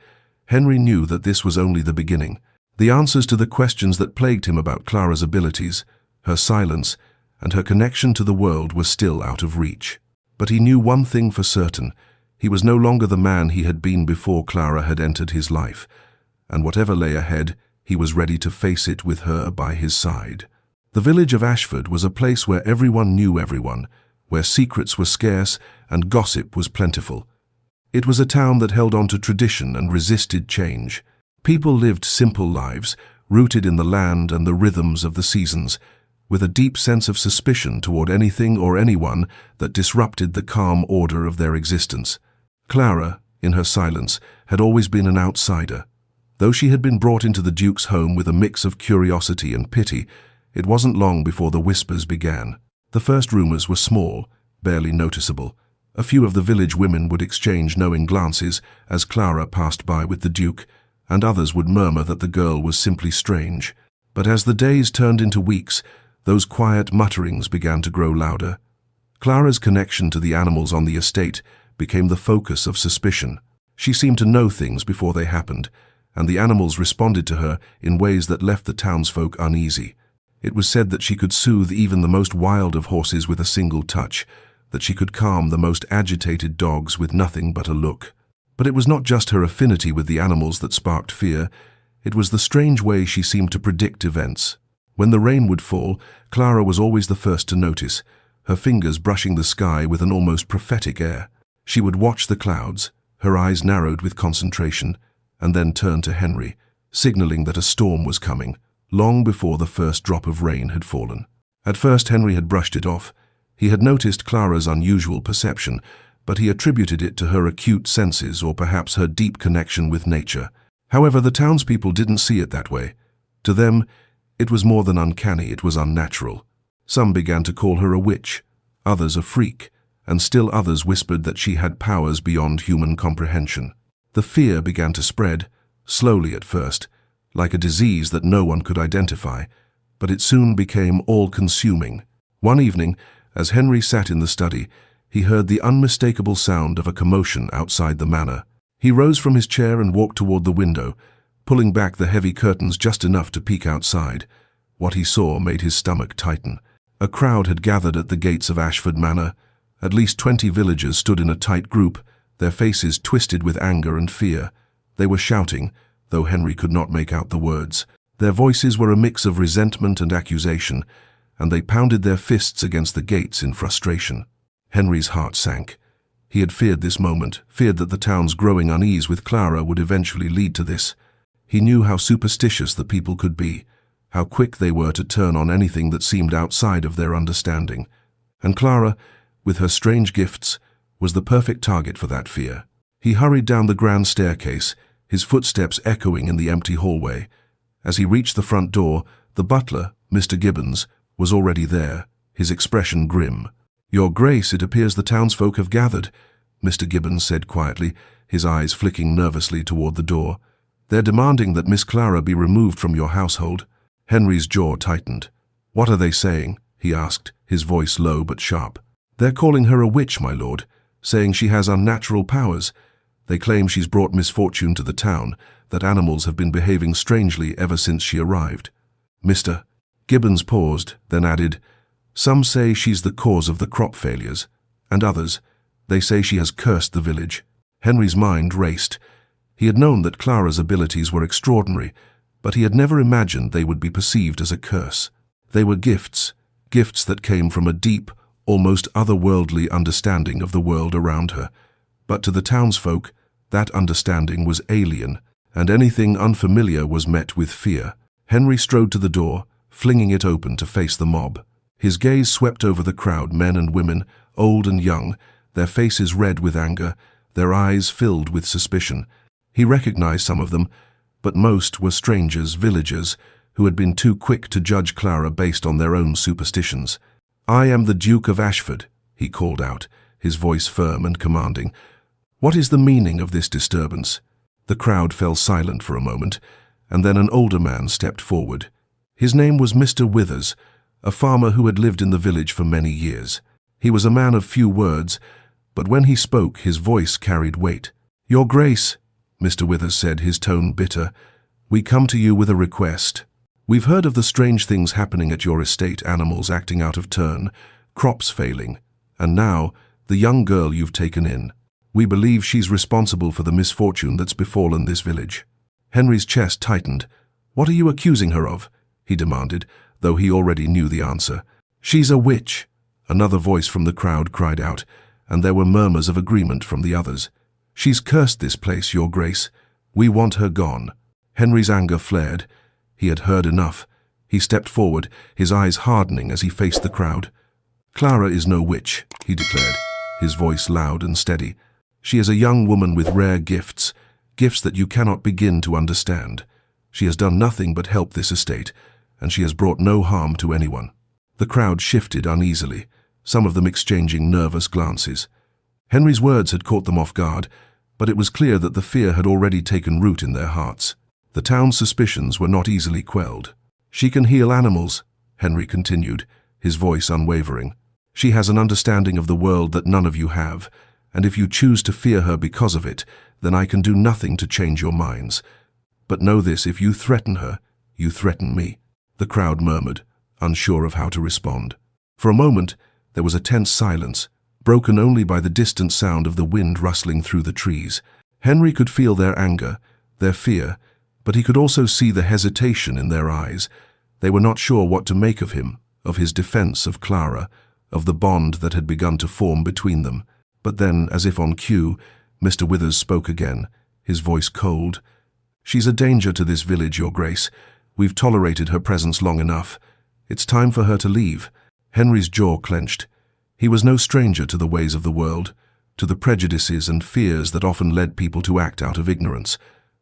Henry knew that this was only the beginning. The answers to the questions that plagued him about Clara's abilities, her silence, and her connection to the world were still out of reach. But he knew one thing for certain. He was no longer the man he had been before Clara had entered his life, and whatever lay ahead, he was ready to face it with her by his side. The village of Ashford was a place where everyone knew everyone, where secrets were scarce and gossip was plentiful. It was a town that held on to tradition and resisted change. People lived simple lives, rooted in the land and the rhythms of the seasons, with a deep sense of suspicion toward anything or anyone that disrupted the calm order of their existence. Clara, in her silence, had always been an outsider. Though she had been brought into the Duke's home with a mix of curiosity and pity, it wasn't long before the whispers began. The first rumors were small, barely noticeable. A few of the village women would exchange knowing glances as Clara passed by with the Duke, and others would murmur that the girl was simply strange. But as the days turned into weeks, those quiet mutterings began to grow louder. Clara's connection to the animals on the estate became the focus of suspicion. She seemed to know things before they happened, and the animals responded to her in ways that left the townsfolk uneasy. It was said that she could soothe even the most wild of horses with a single touch, that she could calm the most agitated dogs with nothing but a look. But it was not just her affinity with the animals that sparked fear, it was the strange way she seemed to predict events. When the rain would fall, Clara was always the first to notice, her fingers brushing the sky with an almost prophetic air. She would watch the clouds, her eyes narrowed with concentration, and then turn to Henry, signaling that a storm was coming, long before the first drop of rain had fallen. At first Henry had brushed it off. He had noticed Clara's unusual perception, but he attributed it to her acute senses or perhaps her deep connection with nature. However, the townspeople didn't see it that way. To them, it was more than uncanny, it was unnatural. Some began to call her a witch, others a freak, and still others whispered that she had powers beyond human comprehension. The fear began to spread, slowly at first, like a disease that no one could identify, but it soon became all-consuming. One evening, as Henry sat in the study, he heard the unmistakable sound of a commotion outside the manor. He rose from his chair and walked toward the window, pulling back the heavy curtains just enough to peek outside. What he saw made his stomach tighten. A crowd had gathered at the gates of Ashford Manor. At least 20 villagers stood in a tight group, their faces twisted with anger and fear. They were shouting, though Henry could not make out the words. Their voices were a mix of resentment and accusation, and they pounded their fists against the gates in frustration. Henry's heart sank. He had feared this moment, feared that the town's growing unease with Clara would eventually lead to this. He knew how superstitious the people could be, how quick they were to turn on anything that seemed outside of their understanding. And Clara, with her strange gifts, was the perfect target for that fear. He hurried down the grand staircase, his footsteps echoing in the empty hallway. As he reached the front door, the butler, Mr. Gibbons, was already there, his expression grim. "Your Grace, it appears the townsfolk have gathered," Mr. Gibbons said quietly, his eyes flicking nervously toward the door. "They're demanding that Miss Clara be removed from your household." Henry's jaw tightened. "What are they saying?" he asked, his voice low but sharp. "They're calling her a witch, my lord, saying she has unnatural powers. They claim she's brought misfortune to the town, that animals have been behaving strangely ever since she arrived." Mr. Gibbons paused, then added, "Some say she's the cause of the crop failures, and others, they say she has cursed the village." Henry's mind raced. He had known that Clara's abilities were extraordinary, but he had never imagined they would be perceived as a curse. They were gifts, gifts that came from a deep, almost otherworldly understanding of the world around her. But to the townsfolk, that understanding was alien, and anything unfamiliar was met with fear. Henry strode to the door, flinging it open to face the mob. His gaze swept over the crowd, men and women, old and young, their faces red with anger, their eyes filled with suspicion. He recognized some of them, but most were strangers, villagers, who had been too quick to judge Clara based on their own superstitions. "I am the Duke of Ashford," he called out, his voice firm and commanding. "What is the meaning of this disturbance?" The crowd fell silent for a moment, and then an older man stepped forward. His name was Mr. Withers, a farmer who had lived in the village for many years. He was a man of few words, but when he spoke, his voice carried weight. "Your Grace," Mr. Withers said, his tone bitter, "we come to you with a request. We've heard of the strange things happening at your estate, animals acting out of turn, crops failing, and now the young girl you've taken in. We believe she's responsible for the misfortune that's befallen this village." Henry's chest tightened. "What are you accusing her of?" he demanded, though he already knew the answer. "She's a witch," another voice from the crowd cried out, and there were murmurs of agreement from the others. "She's cursed this place, Your Grace. We want her gone." Henry's anger flared. He had heard enough. He stepped forward, his eyes hardening as he faced the crowd. "Clara is no witch," he declared, his voice loud and steady. "She is a young woman with rare gifts, gifts that you cannot begin to understand. She has done nothing but help this estate, and she has brought no harm to anyone." The crowd shifted uneasily, some of them exchanging nervous glances. Henry's words had caught them off guard, but it was clear that the fear had already taken root in their hearts. The town's suspicions were not easily quelled. "She can heal animals," Henry continued, his voice unwavering. "She has an understanding of the world that none of you have, and if you choose to fear her because of it, then I can do nothing to change your minds. But know this, if you threaten her, you threaten me." The crowd murmured, unsure of how to respond. For a moment, there was a tense silence, broken only by the distant sound of the wind rustling through the trees. Henry could feel their anger, their fear, but he could also see the hesitation in their eyes. They were not sure what to make of him, of his defense of Clara, of the bond that had begun to form between them. But then, as if on cue, Mr. Withers spoke again, his voice cold. "She's a danger to this village, Your Grace. We've tolerated her presence long enough. It's time for her to leave." Henry's jaw clenched. He was no stranger to the ways of the world, to the prejudices and fears that often led people to act out of ignorance.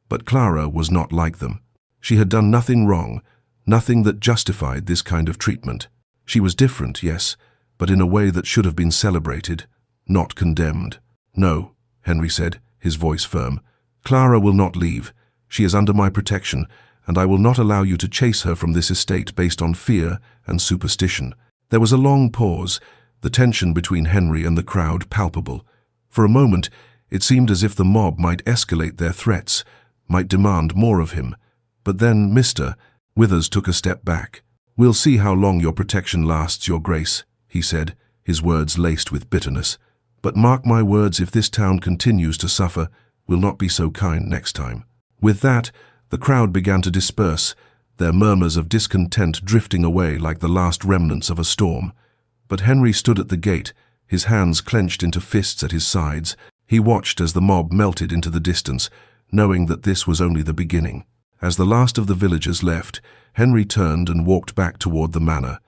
But Clara was not like them. She had done nothing wrong, nothing that justified this kind of treatment. She was different, yes, but in a way that should have been celebrated, not condemned. "No," Henry said, his voice firm. "Clara will not leave. She is under my protection, and I will not allow you to chase her from this estate based on fear and superstition." There was a long pause, the tension between Henry and the crowd palpable. For a moment, it seemed as if the mob might escalate their threats, might demand more of him. But then Mr. Withers took a step back. "We'll see how long your protection lasts, Your Grace," he said, his words laced with bitterness. "But mark my words, if this town continues to suffer, we'll not be so kind next time." With that, the crowd began to disperse, their murmurs of discontent drifting away like the last remnants of a storm. But Henry stood at the gate, his hands clenched into fists at his sides. He watched as the mob melted into the distance, knowing that this was only the beginning. As the last of the villagers left, Henry turned and walked back toward the manor.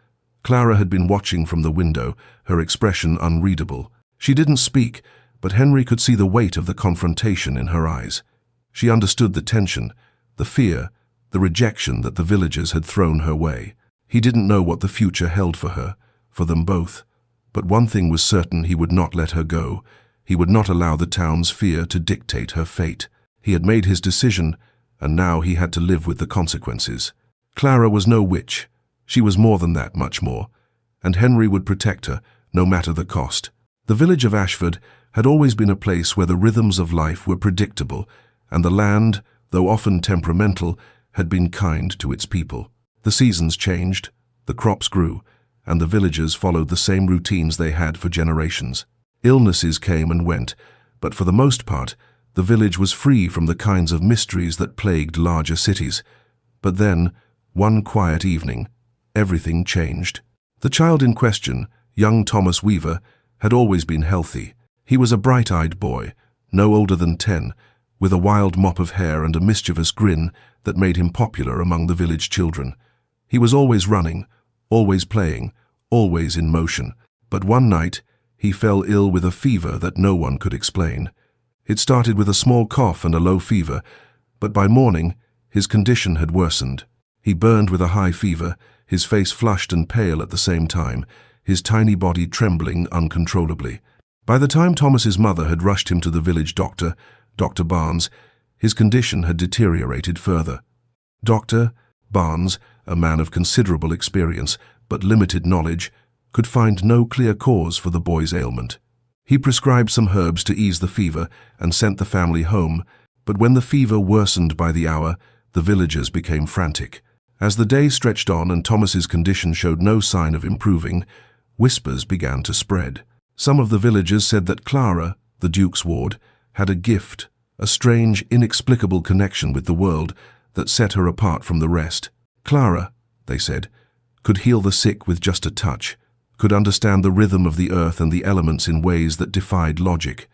Clara had been watching from the window, her expression unreadable. She didn't speak, but Henry could see the weight of the confrontation in her eyes. She understood the tension, the fear, the rejection that the villagers had thrown her way. He didn't know what the future held for her, for them both. But one thing was certain: he would not let her go. He would not allow the town's fear to dictate her fate. He had made his decision, and now he had to live with the consequences. Clara was no witch. She was more than that, much more. And Henry would protect her, no matter the cost. The village of Ashford had always been a place where the rhythms of life were predictable, and the land, though often temperamental, had been kind to its people. The seasons changed, the crops grew, and the villagers followed the same routines they had for generations. Illnesses came and went, but for the most part, the village was free from the kinds of mysteries that plagued larger cities. But then, one quiet evening, everything changed. The child in question, young Thomas Weaver, had always been healthy. He was a bright-eyed boy, no older than 10, with a wild mop of hair and a mischievous grin that made him popular among the village children. He was always running, always playing, always in motion. But one night, he fell ill with a fever that no one could explain. It started with a small cough and a low fever, but by morning, his condition had worsened. He burned with a high fever, his face flushed and pale at the same time, his tiny body trembling uncontrollably. By the time Thomas's mother had rushed him to the village doctor, Dr. Barnes, his condition had deteriorated further. Dr. Barnes, a man of considerable experience but limited knowledge, could find no clear cause for the boy's ailment. He prescribed some herbs to ease the fever and sent the family home, but when the fever worsened by the hour, the villagers became frantic. As the day stretched on and Thomas's condition showed no sign of improving, whispers began to spread. Some of the villagers said that Clara, the Duke's ward, had a gift, a strange, inexplicable connection with the world that set her apart from the rest. Clara, they said, could heal the sick with just a touch, could understand the rhythm of the earth and the elements in ways that defied logic.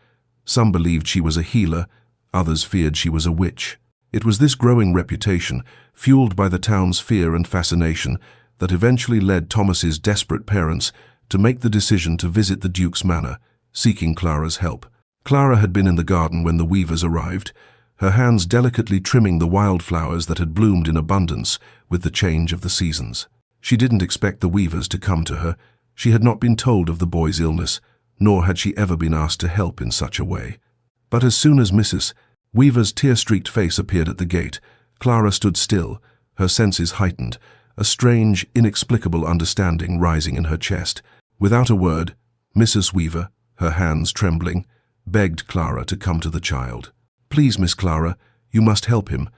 Some believed she was a healer, others feared she was a witch. It was this growing reputation, fueled by the town's fear and fascination, that eventually led Thomas's desperate parents to make the decision to visit the Duke's manor, seeking Clara's help. Clara had been in the garden when the weavers arrived, her hands delicately trimming the wildflowers that had bloomed in abundance with the change of the seasons. She didn't expect the weavers to come to her. She had not been told of the boy's illness, nor had she ever been asked to help in such a way. But as soon as Mrs. Weaver's tear-streaked face appeared at the gate, Clara stood still, her senses heightened, a strange, inexplicable understanding rising in her chest. Without a word, Mrs. Weaver, her hands trembling, begged Clara to come to the child. "Please, Miss Clara, you must help him.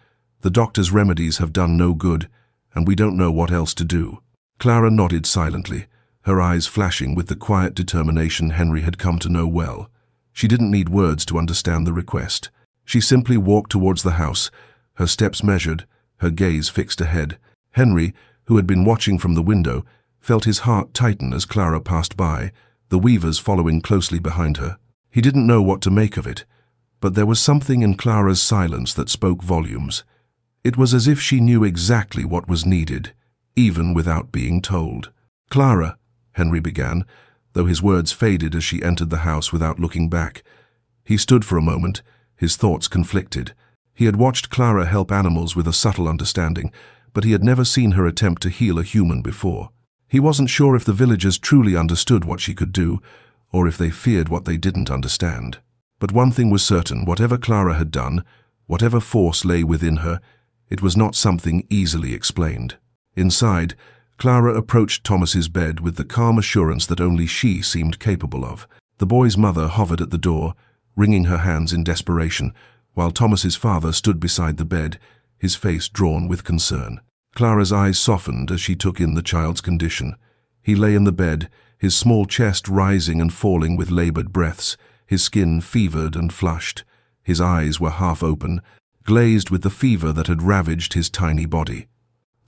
The doctor's remedies have done no good, and we don't know what else to do." Clara nodded silently, her eyes flashing with the quiet determination Henry had come to know well. She didn't need words to understand the request. She simply walked towards the house, her steps measured, her gaze fixed ahead. Henry, who had been watching from the window, felt his heart tighten as Clara passed by, the weavers following closely behind her. He didn't know what to make of it, but there was something in Clara's silence that spoke volumes. It was as if she knew exactly what was needed, even without being told. "Clara," Henry began, though his words faded as she entered the house without looking back. He stood for a moment, his thoughts conflicted. He had watched Clara help animals with a subtle understanding, but he had never seen her attempt to heal a human before. He wasn't sure if the villagers truly understood what she could do, or if they feared what they didn't understand. But one thing was certain: whatever Clara had done, whatever force lay within her, it was not something easily explained. Inside, Clara approached Thomas's bed with the calm assurance that only she seemed capable of. The boy's mother hovered at the door, wringing her hands in desperation, while Thomas's father stood beside the bed, his face drawn with concern. Clara's eyes softened as she took in the child's condition. He lay in the bed, his small chest rising and falling with labored breaths, his skin fevered and flushed. His eyes were half open, glazed with the fever that had ravaged his tiny body.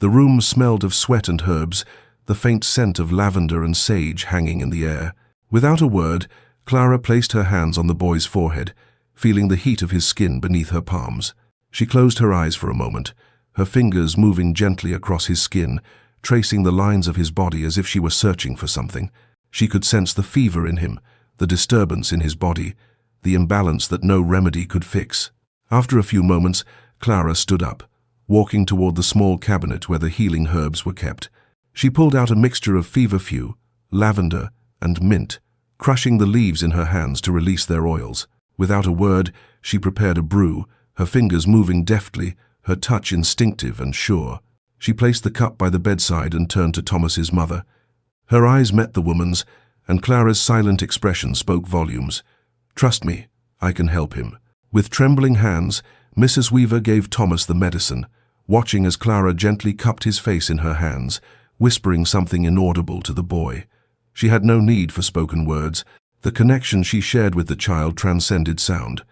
The room smelled of sweat and herbs, the faint scent of lavender and sage hanging in the air. Without a word, Clara placed her hands on the boy's forehead, feeling the heat of his skin beneath her palms. She closed her eyes for a moment, her fingers moving gently across his skin, tracing the lines of his body as if she were searching for something. She could sense the fever in him, the disturbance in his body, the imbalance that no remedy could fix. After a few moments, Clara stood up, walking toward the small cabinet where the healing herbs were kept. She pulled out a mixture of feverfew, lavender, and mint, crushing the leaves in her hands to release their oils. Without a word, she prepared a brew, her fingers moving deftly, her touch instinctive and sure. She placed the cup by the bedside and turned to Thomas's mother. Her eyes met the woman's, and Clara's silent expression spoke volumes. "Trust me, I can help him." With trembling hands, Mrs. Weaver gave Thomas the medicine, watching as Clara gently cupped his face in her hands, whispering something inaudible to the boy. She had no need for spoken words. The connection she shared with the child transcended sound.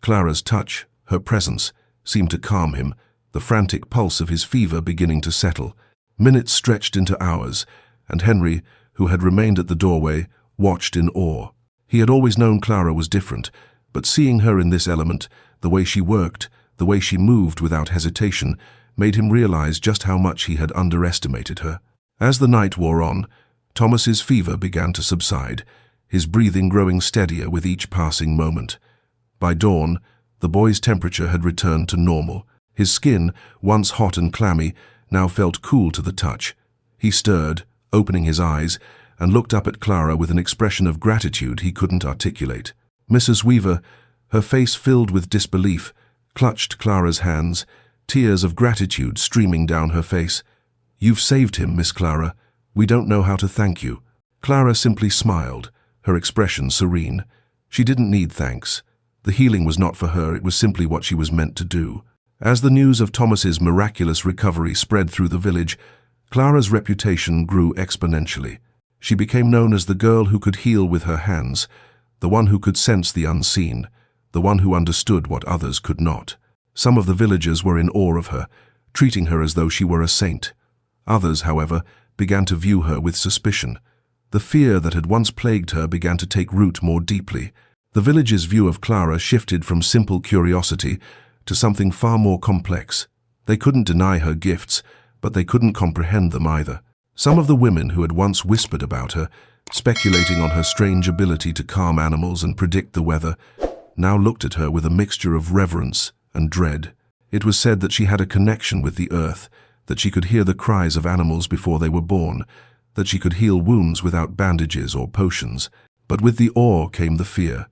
Clara's touch, her presence, seemed to calm him, the frantic pulse of his fever beginning to settle. Minutes stretched into hours, and Henry, who had remained at the doorway, watched in awe. He had always known Clara was different, but seeing her in this element, the way she worked, the way she moved without hesitation, made him realize just how much he had underestimated her. As the night wore on, Thomas's fever began to subside, his breathing growing steadier with each passing moment. By dawn, the boy's temperature had returned to normal. His skin, once hot and clammy, now felt cool to the touch. He stirred, opening his eyes, and looked up at Clara with an expression of gratitude he couldn't articulate. Mrs. Weaver, her face filled with disbelief, clutched Clara's hands, tears of gratitude streaming down her face. "You've saved him, Miss Clara. We don't know how to thank you." Clara simply smiled, her expression serene. She didn't need thanks. The healing was not for her, it was simply what she was meant to do. As the news of Thomas's miraculous recovery spread through the village, Clara's reputation grew exponentially. She became known as the girl who could heal with her hands, the one who could sense the unseen, the one who understood what others could not. Some of the villagers were in awe of her, treating her as though she were a saint. Others, however, began to view her with suspicion. The fear that had once plagued her began to take root more deeply. The villagers' view of Clara shifted from simple curiosity to something far more complex. They couldn't deny her gifts, but they couldn't comprehend them either. Some of the women who had once whispered about her, speculating on her strange ability to calm animals and predict the weather, now looked at her with a mixture of reverence and dread. It was said that she had a connection with the earth, that she could hear the cries of animals before they were born, that she could heal wounds without bandages or potions. But with the awe came the fear.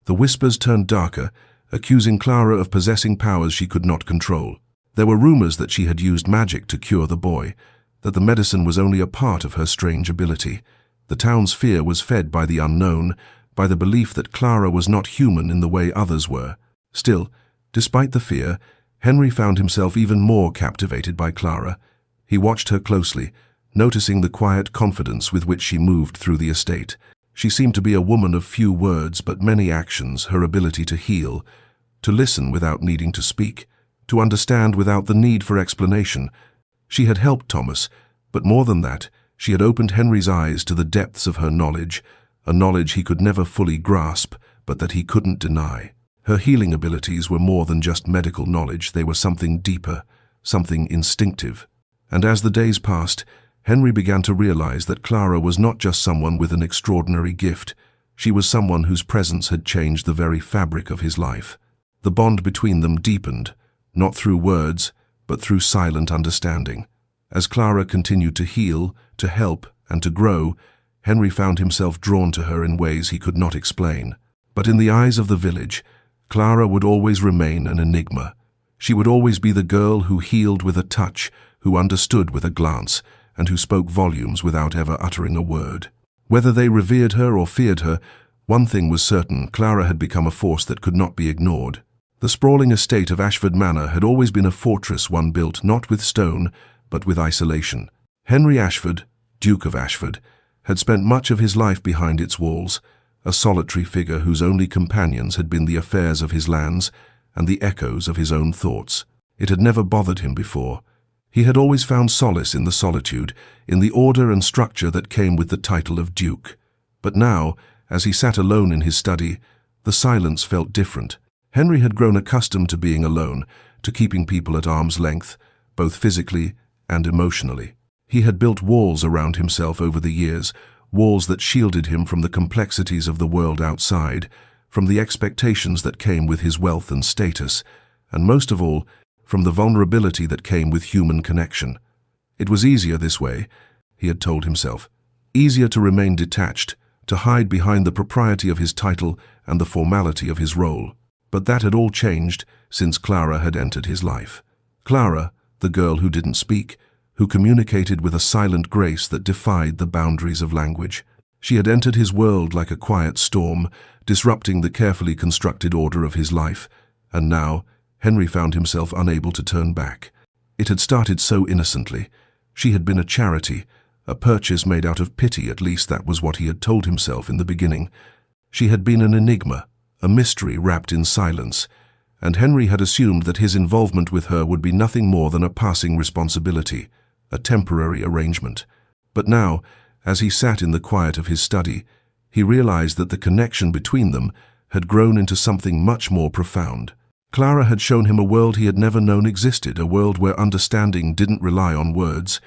The whispers turned darker, accusing Clara of possessing powers she could not control. There were rumors that she had used magic to cure the boy, that the medicine was only a part of her strange ability. The town's fear was fed by the unknown, by the belief that Clara was not human in the way others were. Still, despite the fear, Henry found himself even more captivated by Clara. He watched her closely, noticing the quiet confidence with which she moved through the estate. She seemed to be a woman of few words but many actions, her ability to heal, to listen without needing to speak, to understand without the need for explanation. She had helped Thomas, but more than that, she had opened Henry's eyes to the depths of her knowledge, a knowledge he could never fully grasp, but that he couldn't deny. Her healing abilities were more than just medical knowledge, they were something deeper, something instinctive. And as the days passed, Henry began to realize that Clara was not just someone with an extraordinary gift, she was someone whose presence had changed the very fabric of his life. The bond between them deepened, not through words, but through silent understanding. As Clara continued to heal, to help, and to grow, Henry found himself drawn to her in ways he could not explain. But in the eyes of the village, Clara would always remain an enigma. She would always be the girl who healed with a touch, who understood with a glance, and who spoke volumes without ever uttering a word. Whether they revered her or feared her, one thing was certain: Clara had become a force that could not be ignored. The sprawling estate of Ashford Manor had always been a fortress, one built not with stone, but with isolation. Henry Ashford, Duke of Ashford, had spent much of his life behind its walls, a solitary figure whose only companions had been the affairs of his lands and the echoes of his own thoughts. It had never bothered him before. He had always found solace in the solitude, in the order and structure that came with the title of Duke. But now, as he sat alone in his study, the silence felt different. Henry had grown accustomed to being alone, to keeping people at arm's length, both physically and emotionally. He had built walls around himself over the years, walls that shielded him from the complexities of the world outside, from the expectations that came with his wealth and status, and most of all, from the vulnerability that came with human connection. It was easier this way, he had told himself, easier to remain detached, to hide behind the propriety of his title and the formality of his role. But that had all changed since Clara had entered his life. Clara, the girl who didn't speak, who communicated with a silent grace that defied the boundaries of language. She had entered his world like a quiet storm, disrupting the carefully constructed order of his life, and now Henry found himself unable to turn back. It had started so innocently. She had been a charity, a purchase made out of pity, at least that was what he had told himself in the beginning. She had been an enigma, a mystery wrapped in silence, and Henry had assumed that his involvement with her would be nothing more than a passing responsibility, a temporary arrangement. But now, as he sat in the quiet of his study, he realized that the connection between them had grown into something much more profound. Clara had shown him a world he had never known existed, a world where understanding didn't rely on words.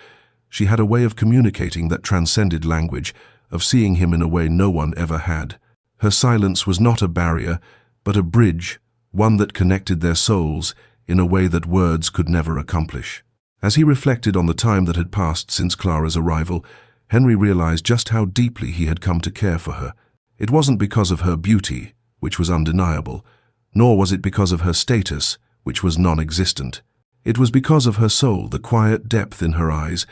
She had a way of communicating that transcended language, of seeing him in a way no one ever had. Her silence was not a barrier, but a bridge, one that connected their souls in a way that words could never accomplish. As he reflected on the time that had passed since Clara's arrival, Henry realized just how deeply he had come to care for her. It wasn't because of her beauty, which was undeniable, nor was it because of her status, which was non-existent. It was because of her soul, the quiet depth in her eyes,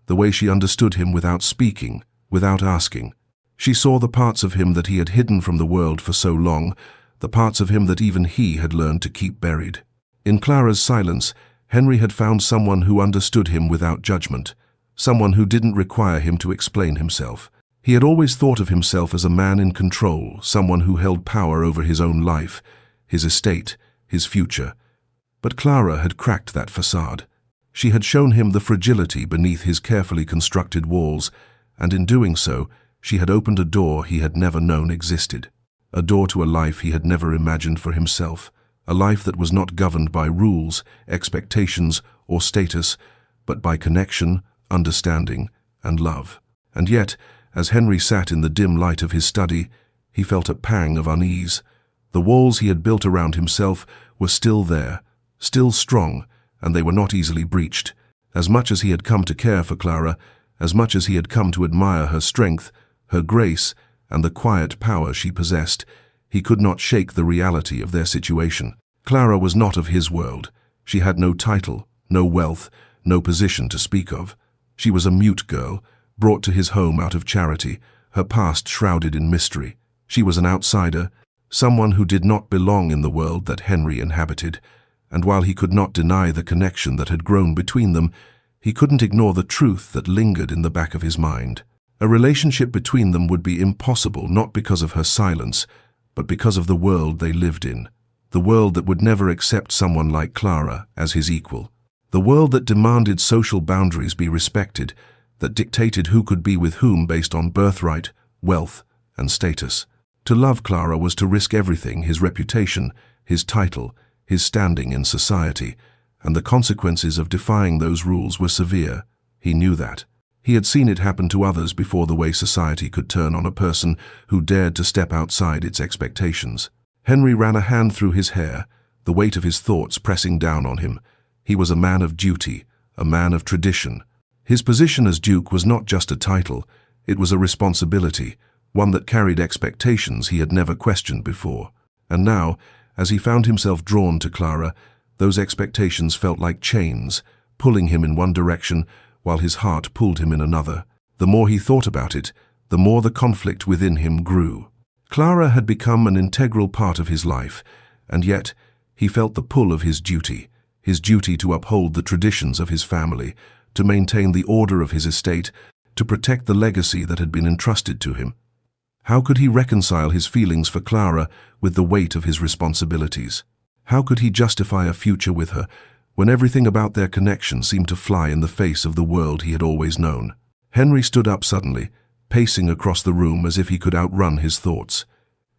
the way she understood him without speaking, without asking. She saw the parts of him that he had hidden from the world for so long, the parts of him that even he had learned to keep buried. In Clara's silence, Henry had found someone who understood him without judgment, someone who didn't require him to explain himself. He had always thought of himself as a man in control, someone who held power over his own life, his estate, his future. But Clara had cracked that facade. She had shown him the fragility beneath his carefully constructed walls, and in doing so, she had opened a door he had never known existed. A door to a life he had never imagined for himself, a life that was not governed by rules, expectations, or status, but by connection, understanding, and love. And yet, as Henry sat in the dim light of his study, he felt a pang of unease. The walls he had built around himself were still there, still strong, and they were not easily breached. As much as he had come to care for Clara, as much as he had come to admire her strength, her grace, and the quiet power she possessed, he could not shake the reality of their situation. Clara was not of his world. She had no title, no wealth, no position to speak of. She was a mute girl, brought to his home out of charity, her past shrouded in mystery. She was an outsider, someone who did not belong in the world that Henry inhabited, and while he could not deny the connection that had grown between them, he couldn't ignore the truth that lingered in the back of his mind. A relationship between them would be impossible not because of her silence, but because of the world they lived in. The world that would never accept someone like Clara as his equal. The world that demanded social boundaries be respected, that dictated who could be with whom based on birthright, wealth, and status. To love Clara was to risk everything: his reputation, his title, his standing in society, and the consequences of defying those rules were severe. He knew that. He had seen it happen to others before, the way society could turn on a person who dared to step outside its expectations. Henry ran a hand through his hair, the weight of his thoughts pressing down on him. He was a man of duty, a man of tradition. His position as Duke was not just a title, it was a responsibility, one that carried expectations he had never questioned before. And now, as he found himself drawn to Clara, those expectations felt like chains, pulling him in one direction while his heart pulled him in another. The more he thought about it, the more the conflict within him grew. Clara had become an integral part of his life, and yet he felt the pull of his duty to uphold the traditions of his family, to maintain the order of his estate, to protect the legacy that had been entrusted to him. How could he reconcile his feelings for Clara with the weight of his responsibilities? How could he justify a future with her when everything about their connection seemed to fly in the face of the world he had always known? Henry stood up suddenly, pacing across the room as if he could outrun his thoughts.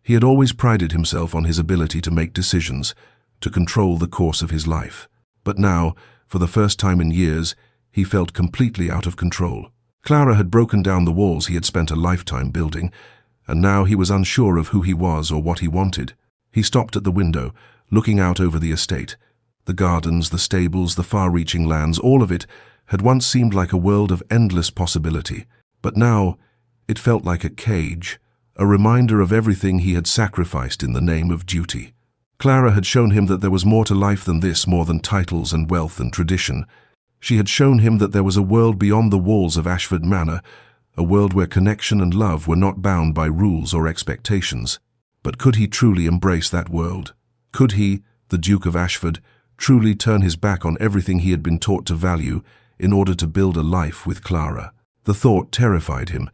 He had always prided himself on his ability to make decisions, to control the course of his life. But now, for the first time in years, he felt completely out of control. Clara had broken down the walls he had spent a lifetime building, and now he was unsure of who he was or what he wanted. He stopped at the window, looking out over the estate. The gardens, the stables, the far-reaching lands, all of it had once seemed like a world of endless possibility. But now, it felt like a cage, a reminder of everything he had sacrificed in the name of duty. Clara had shown him that there was more to life than this, more than titles and wealth and tradition. She had shown him that there was a world beyond the walls of Ashford Manor, a world where connection and love were not bound by rules or expectations. But could he truly embrace that world? Could he, the Duke of Ashford, truly turn his back on everything he had been taught to value in order to build a life with Clara? The thought terrified him,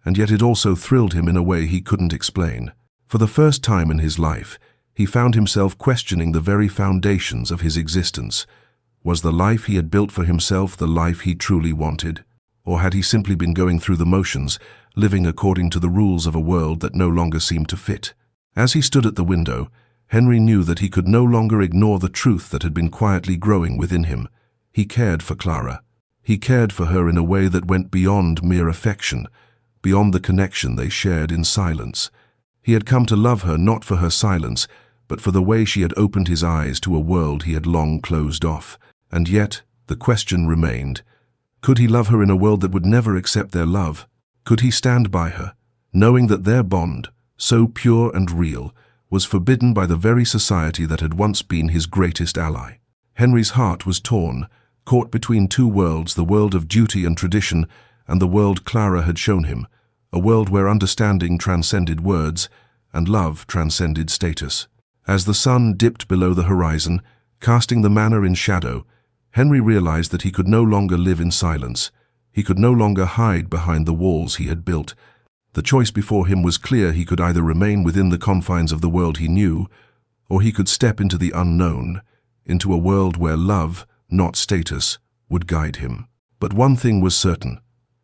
and yet it also thrilled him in a way he couldn't explain. For the first time in his life, he found himself questioning the very foundations of his existence. Was the life he had built for himself the life he truly wanted? Or had he simply been going through the motions, living according to the rules of a world that no longer seemed to fit? As he stood at the window, Henry knew that he could no longer ignore the truth that had been quietly growing within him. He cared for Clara. He cared for her in a way that went beyond mere affection, beyond the connection they shared in silence. He had come to love her not for her silence, but for the way she had opened his eyes to a world he had long closed off. And yet, the question remained. Could he love her in a world that would never accept their love? Could he stand by her, knowing that their bond, so pure and real, was forbidden by the very society that had once been his greatest ally? Henry's heart was torn, caught between two worlds, the world of duty and tradition, and the world Clara had shown him, a world where understanding transcended words and love transcended status. As the sun dipped below the horizon, casting the manor in shadow, Henry realized that he could no longer live in silence. He could no longer hide behind the walls he had built. The choice before him was clear. He could either remain within the confines of the world he knew, or he could step into the unknown, into a world where love, not status, would guide him. But one thing was certain.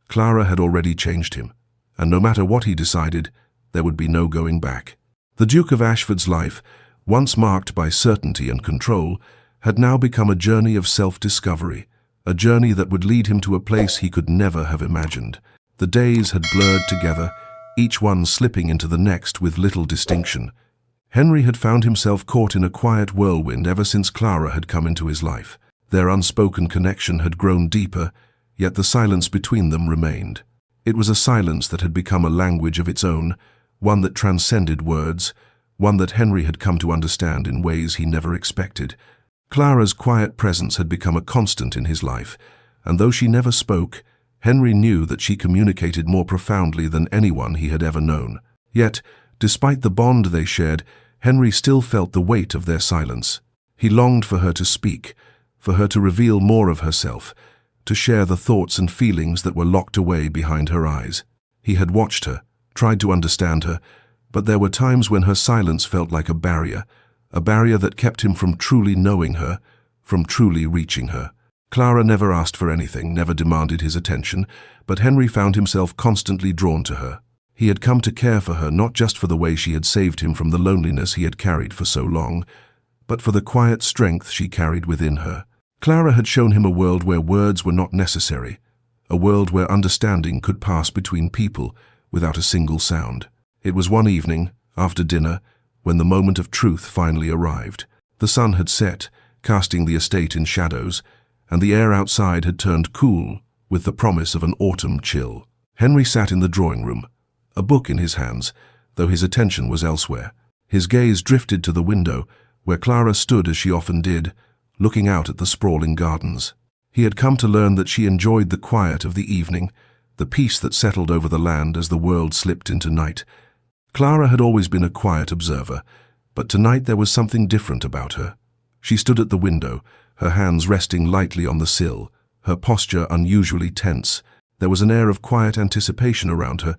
Clara had already changed him, and no matter what he decided, there would be no going back. The Duke of Ashford's life, once marked by certainty and control, had now become a journey of self-discovery, a journey that would lead him to a place he could never have imagined. The days had blurred together, each one slipping into the next with little distinction. Henry had found himself caught in a quiet whirlwind ever since Clara had come into his life. Their unspoken connection had grown deeper, yet the silence between them remained. It was a silence that had become a language of its own, one that transcended words, one that Henry had come to understand in ways he never expected. Clara's quiet presence had become a constant in his life, and though she never spoke, Henry knew that she communicated more profoundly than anyone he had ever known. Yet, despite the bond they shared, Henry still felt the weight of their silence. He longed for her to speak, for her to reveal more of herself, to share the thoughts and feelings that were locked away behind her eyes. He had watched her, tried to understand her, but there were times when her silence felt like a barrier that kept him from truly knowing her, from truly reaching her. Clara never asked for anything, never demanded his attention, but Henry found himself constantly drawn to her. He had come to care for her not just for the way she had saved him from the loneliness he had carried for so long, but for the quiet strength she carried within her. Clara had shown him a world where words were not necessary, a world where understanding could pass between people without a single sound. It was one evening, after dinner, when the moment of truth finally arrived. The sun had set, casting the estate in shadows, and the air outside had turned cool with the promise of an autumn chill. Henry sat in the drawing room, a book in his hands, though his attention was elsewhere. His gaze drifted to the window, where Clara stood as she often did, looking out at the sprawling gardens. He had come to learn that she enjoyed the quiet of the evening, the peace that settled over the land as the world slipped into night. Clara had always been a quiet observer, but tonight there was something different about her. She stood at the window, her hands resting lightly on the sill, her posture unusually tense. There was an air of quiet anticipation around her,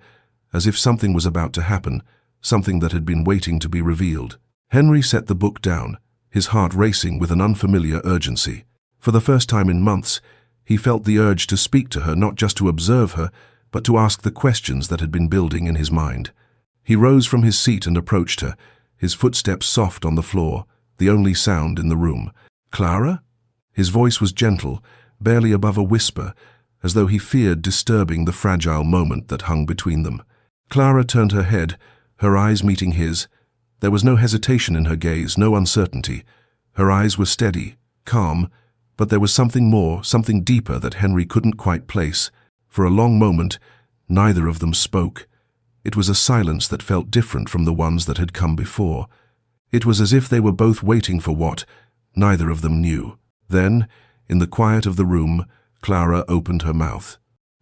as if something was about to happen, something that had been waiting to be revealed. Henry set the book down, his heart racing with an unfamiliar urgency. For the first time in months, he felt the urge to speak to her, not just to observe her, but to ask the questions that had been building in his mind. He rose from his seat and approached her, his footsteps soft on the floor, the only sound in the room. "Clara?" His voice was gentle, barely above a whisper, as though he feared disturbing the fragile moment that hung between them. Clara turned her head, her eyes meeting his. There was no hesitation in her gaze, no uncertainty. Her eyes were steady, calm, but there was something more, something deeper that Henry couldn't quite place. For a long moment, neither of them spoke. It was a silence that felt different from the ones that had come before. It was as if they were both waiting for what neither of them knew. Then, in the quiet of the room, Clara opened her mouth.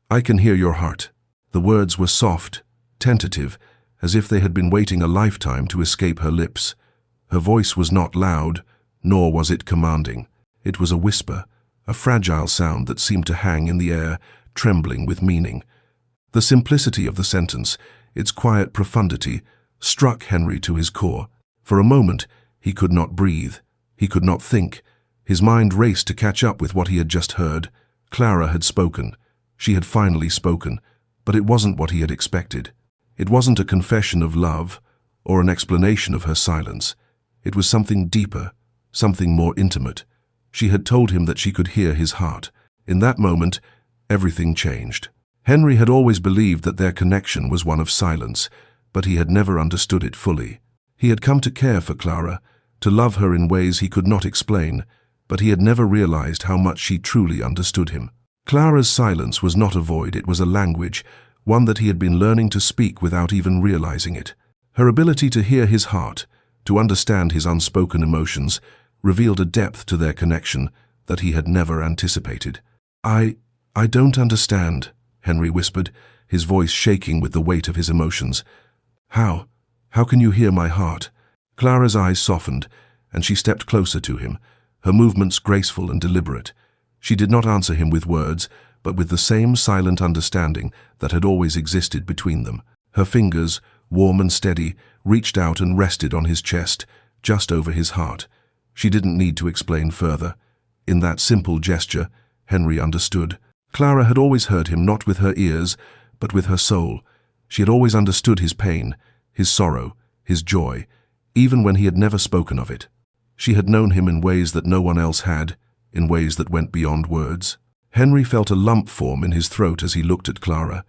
"I can hear your heart." The words were soft, tentative, as if they had been waiting a lifetime to escape her lips. Her voice was not loud, nor was it commanding. It was a whisper, a fragile sound that seemed to hang in the air, trembling with meaning. The simplicity of the sentence, its quiet profundity, struck Henry to his core. For a moment, he could not breathe. He could not think. His mind raced to catch up with what he had just heard. Clara had spoken. She had finally spoken, but it wasn't what he had expected. It wasn't a confession of love or an explanation of her silence. It was something deeper, something more intimate. She had told him that she could hear his heart. In that moment, everything changed. Henry had always believed that their connection was one of silence, but he had never understood it fully. He had come to care for Clara, to love her in ways he could not explain, but he had never realized how much she truly understood him. Clara's silence was not a void, it was a language, one that he had been learning to speak without even realizing it. Her ability to hear his heart, to understand his unspoken emotions, revealed a depth to their connection that he had never anticipated. I don't understand," Henry whispered, his voice shaking with the weight of his emotions. How can you hear my heart?" Clara's eyes softened, and she stepped closer to him, her movements graceful and deliberate. She did not answer him with words, but with the same silent understanding that had always existed between them. Her fingers, warm and steady, reached out and rested on his chest, just over his heart. She didn't need to explain further. In that simple gesture, Henry understood. Clara had always heard him not with her ears, but with her soul. She had always understood his pain, his sorrow, his joy, even when he had never spoken of it. She had known him in ways that no one else had, in ways that went beyond words. Henry felt a lump form in his throat as he looked at Clara.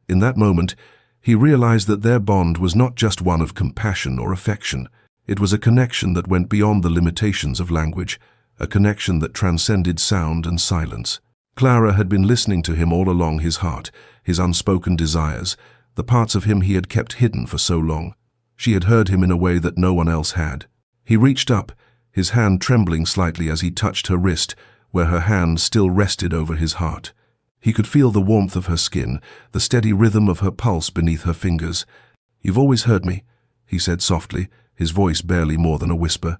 In that moment, he realized that their bond was not just one of compassion or affection. It was a connection that went beyond the limitations of language, a connection that transcended sound and silence. Clara had been listening to him all along, his heart, his unspoken desires, the parts of him he had kept hidden for so long. She had heard him in a way that no one else had. He reached up, his hand trembling slightly as he touched her wrist, where her hand still rested over his heart. He could feel the warmth of her skin, the steady rhythm of her pulse beneath her fingers. "You've always heard me," he said softly, his voice barely more than a whisper,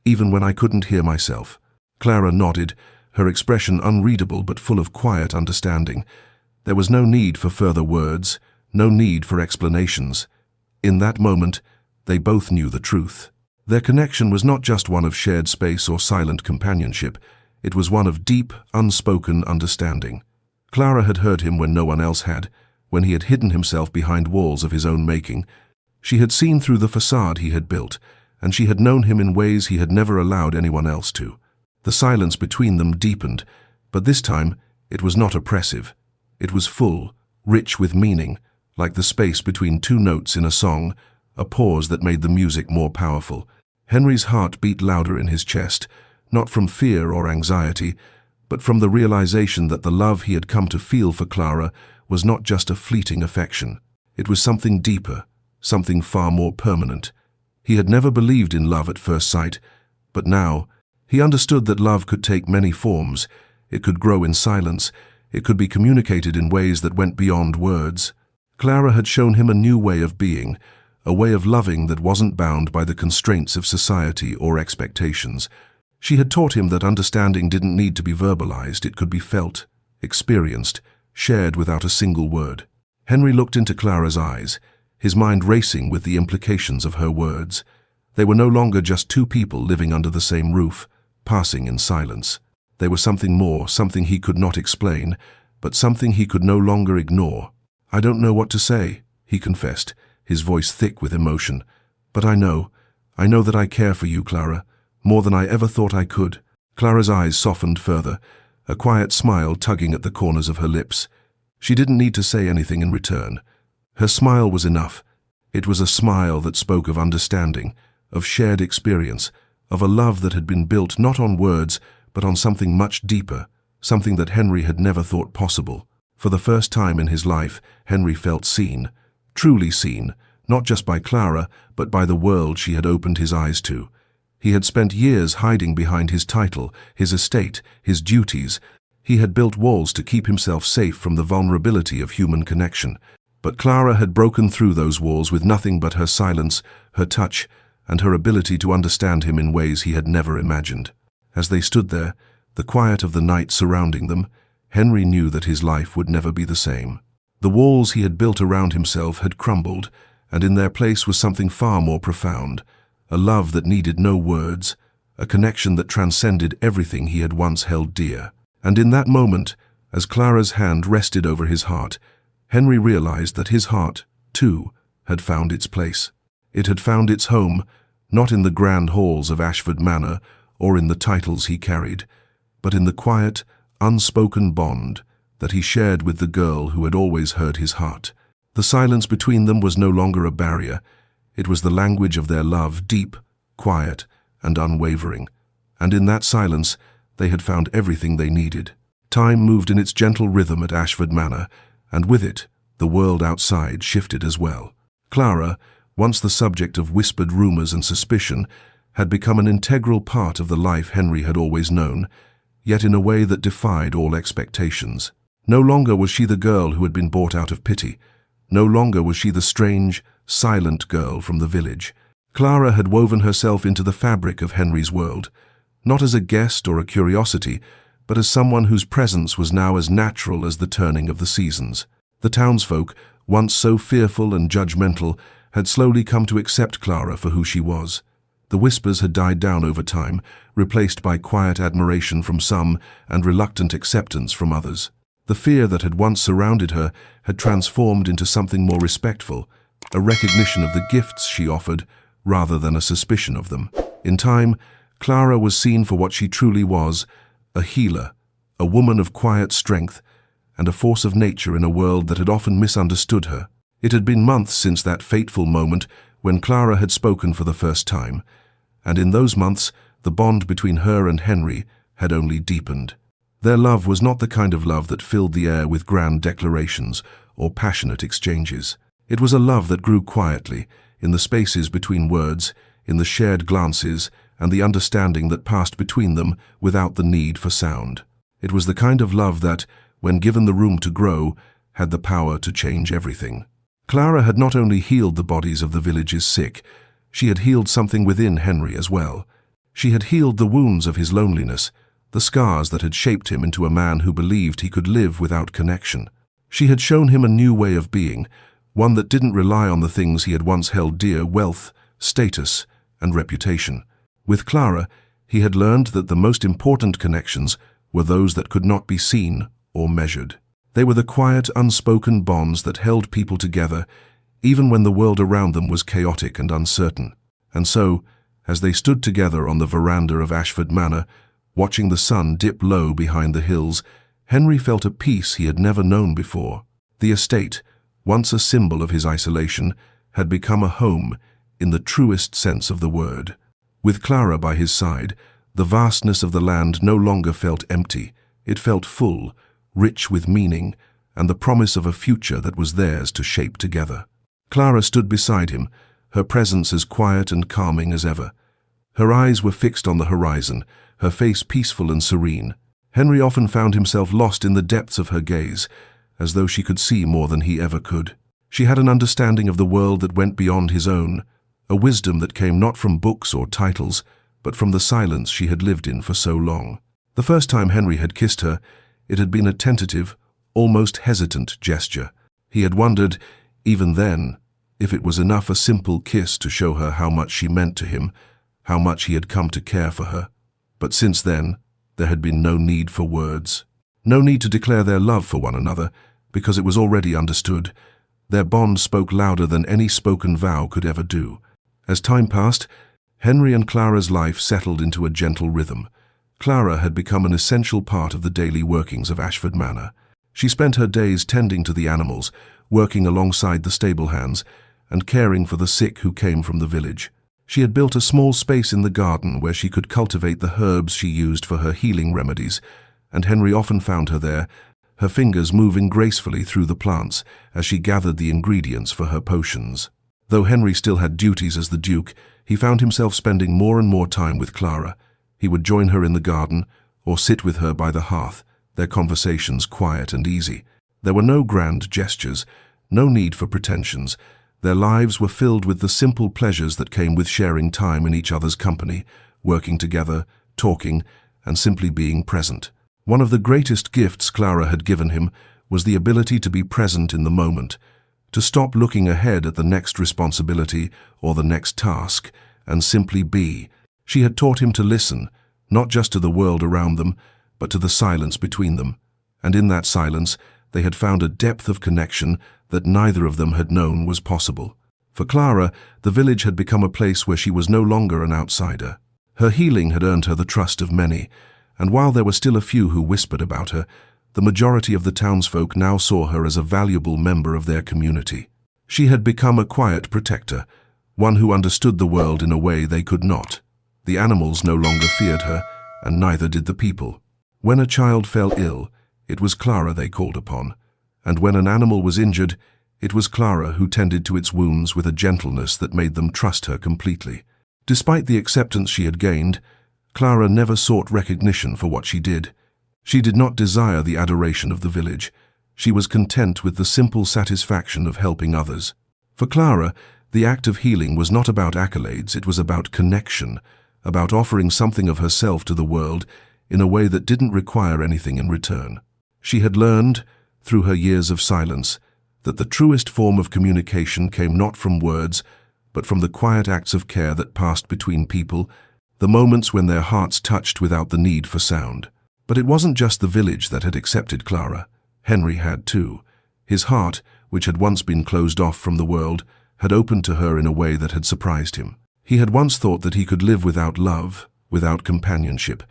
"even when I couldn't hear myself." Clara nodded, her expression unreadable but full of quiet understanding. There was no need for further words, no need for explanations. In that moment, they both knew the truth. Their connection was not just one of shared space or silent companionship. It was one of deep, unspoken understanding. Clara had heard him when no one else had, when he had hidden himself behind walls of his own making. She had seen through the facade he had built, and she had known him in ways he had never allowed anyone else to. The silence between them deepened, but this time it was not oppressive. It was full, rich with meaning, like the space between two notes in a song, a pause that made the music more powerful. Henry's heart beat louder in his chest, not from fear or anxiety, but from the realization that the love he had come to feel for Clara was not just a fleeting affection. It was something deeper, something far more permanent. He had never believed in love at first sight, but now he understood that love could take many forms. It could grow in silence. It could be communicated in ways that went beyond words. Clara had shown him a new way of being, a way of loving that wasn't bound by the constraints of society or expectations. She had taught him that understanding didn't need to be verbalized. It could be felt, experienced, shared without a single word. Henry looked into Clara's eyes, his mind racing with the implications of her words. They were no longer just two people living under the same roof, passing in silence. They were something more, something he could not explain, but something he could no longer ignore. "I don't know what to say," he confessed, his voice thick with emotion. "But I know that I care for you, Clara, more than I ever thought I could." Clara's eyes softened further, a quiet smile tugging at the corners of her lips. She didn't need to say anything in return. Her smile was enough. It was a smile that spoke of understanding, of shared experience, of a love that had been built not on words, but on something much deeper, something that Henry had never thought possible. For the first time in his life, Henry felt seen, truly seen, not just by Clara, but by the world she had opened his eyes to. He had spent years hiding behind his title, his estate, his duties. He had built walls to keep himself safe from the vulnerability of human connection. But Clara had broken through those walls with nothing but her silence, her touch, and her ability to understand him in ways he had never imagined. As they stood there, the quiet of the night surrounding them, Henry knew that his life would never be the same. The walls he had built around himself had crumbled, and in their place was something far more profound, a love that needed no words, a connection that transcended everything he had once held dear. And in that moment, as Clara's hand rested over his heart, Henry realized that his heart, too, had found its place. It had found its home, not in the grand halls of Ashford Manor or in the titles he carried, but in the quiet, unspoken bond that he shared with the girl who had always heard his heart. The silence between them was no longer a barrier. It was the language of their love, deep, quiet, and unwavering. And in that silence, they had found everything they needed. Time moved in its gentle rhythm at Ashford Manor, and with it, the world outside shifted as well. Clara, once the subject of whispered rumors and suspicion, had become an integral part of the life Henry had always known, yet in a way that defied all expectations. No longer was she the girl who had been bought out of pity. No longer was she the strange, silent girl from the village. Clara had woven herself into the fabric of Henry's world, not as a guest or a curiosity, but as someone whose presence was now as natural as the turning of the seasons. The townsfolk, once so fearful and judgmental, had slowly come to accept Clara for who she was. The whispers had died down over time, replaced by quiet admiration from some and reluctant acceptance from others. The fear that had once surrounded her had transformed into something more respectful, a recognition of the gifts she offered rather than a suspicion of them. In time, Clara was seen for what she truly was, a healer, a woman of quiet strength, and a force of nature in a world that had often misunderstood her. It had been months since that fateful moment when Clara had spoken for the first time, and in those months the bond between her and Henry had only deepened. Their love was not the kind of love that filled the air with grand declarations or passionate exchanges. It was a love that grew quietly, in the spaces between words, in the shared glances, and the understanding that passed between them without the need for sound. It was the kind of love that, when given the room to grow, had the power to change everything. Clara had not only healed the bodies of the village's sick, she had healed something within Henry as well. She had healed the wounds of his loneliness, the scars that had shaped him into a man who believed he could live without connection. She had shown him a new way of being, one that didn't rely on the things he had once held dear: wealth, status, and reputation. With Clara, he had learned that the most important connections were those that could not be seen or measured. They were the quiet, unspoken bonds that held people together, even when the world around them was chaotic and uncertain. And so, as they stood together on the veranda of Ashford Manor, watching the sun dip low behind the hills, Henry felt a peace he had never known before. The estate, once a symbol of his isolation, had become a home in the truest sense of the word. With Clara by his side, the vastness of the land no longer felt empty. It felt full, rich with meaning, and the promise of a future that was theirs to shape together. Clara stood beside him, her presence as quiet and calming as ever. Her eyes were fixed on the horizon, her face peaceful and serene. Henry often found himself lost in the depths of her gaze, as though she could see more than he ever could. She had an understanding of the world that went beyond his own, a wisdom that came not from books or titles, but from the silence she had lived in for so long. The first time Henry had kissed her, it had been a tentative, almost hesitant gesture. He had wondered, even then, if it was enough a simple kiss to show her how much she meant to him, how much he had come to care for her. But since then, there had been no need for words. No need to declare their love for one another, because it was already understood. Their bond spoke louder than any spoken vow could ever do. As time passed, Henry and Clara's life settled into a gentle rhythm. Clara had become an essential part of the daily workings of Ashford Manor. She spent her days tending to the animals, working alongside the stable hands, and caring for the sick who came from the village. She had built a small space in the garden where she could cultivate the herbs she used for her healing remedies, and Henry often found her there, her fingers moving gracefully through the plants as she gathered the ingredients for her potions. Though Henry still had duties as the Duke, he found himself spending more and more time with Clara. He would join her in the garden or sit with her by the hearth, their conversations quiet and easy. There were no grand gestures, no need for pretensions. Their lives were filled with the simple pleasures that came with sharing time in each other's company, working together, talking, and simply being present. One of the greatest gifts Clara had given him was the ability to be present in the moment, to stop looking ahead at the next responsibility or the next task, and simply be. She had taught him to listen, not just to the world around them, but to the silence between them. And in that silence, they had found a depth of connection that neither of them had known was possible. For Clara, the village had become a place where she was no longer an outsider. Her healing had earned her the trust of many, and while there were still a few who whispered about her, the majority of the townsfolk now saw her as a valuable member of their community. She had become a quiet protector, one who understood the world in a way they could not. The animals no longer feared her, and neither did the people. When a child fell ill, it was Clara they called upon, and when an animal was injured, it was Clara who tended to its wounds with a gentleness that made them trust her completely. Despite the acceptance she had gained, Clara never sought recognition for what she did. She did not desire the adoration of the village. She was content with the simple satisfaction of helping others. For Clara, the act of healing was not about accolades, it was about connection, about offering something of herself to the world in a way that didn't require anything in return. She had learned, through her years of silence, that the truest form of communication came not from words, but from the quiet acts of care that passed between people, the moments when their hearts touched without the need for sound. But it wasn't just the village that had accepted Clara. Henry had too. His heart, which had once been closed off from the world, had opened to her in a way that had surprised him. He had once thought that he could live without love, without companionship,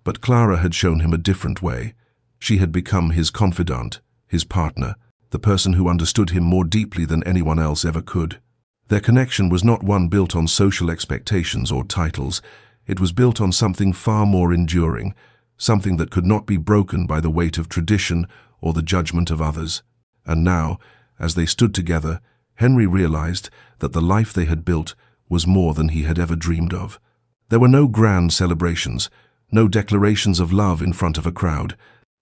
but Clara had shown him a different way. She had become his confidant, his partner, the person who understood him more deeply than anyone else ever could. Their connection was not one built on social expectations or titles. It was built on something far more enduring, something that could not be broken by the weight of tradition or the judgment of others. And now, as they stood together, Henry realized that the life they had built was more than he had ever dreamed of. There were no grand celebrations, no declarations of love in front of a crowd.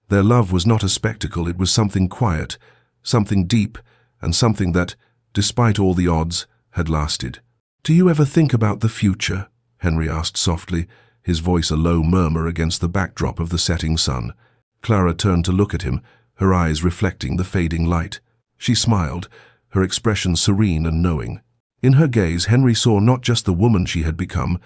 Their love was not a spectacle, it was something quiet, something deep, and something that, despite all the odds, had lasted. "Do you ever think about the future?" Henry asked softly, his voice a low murmur against the backdrop of the setting sun. Clara turned to look at him, her eyes reflecting the fading light. She smiled, her expression serene and knowing. In her gaze, Henry saw not just the woman she had become,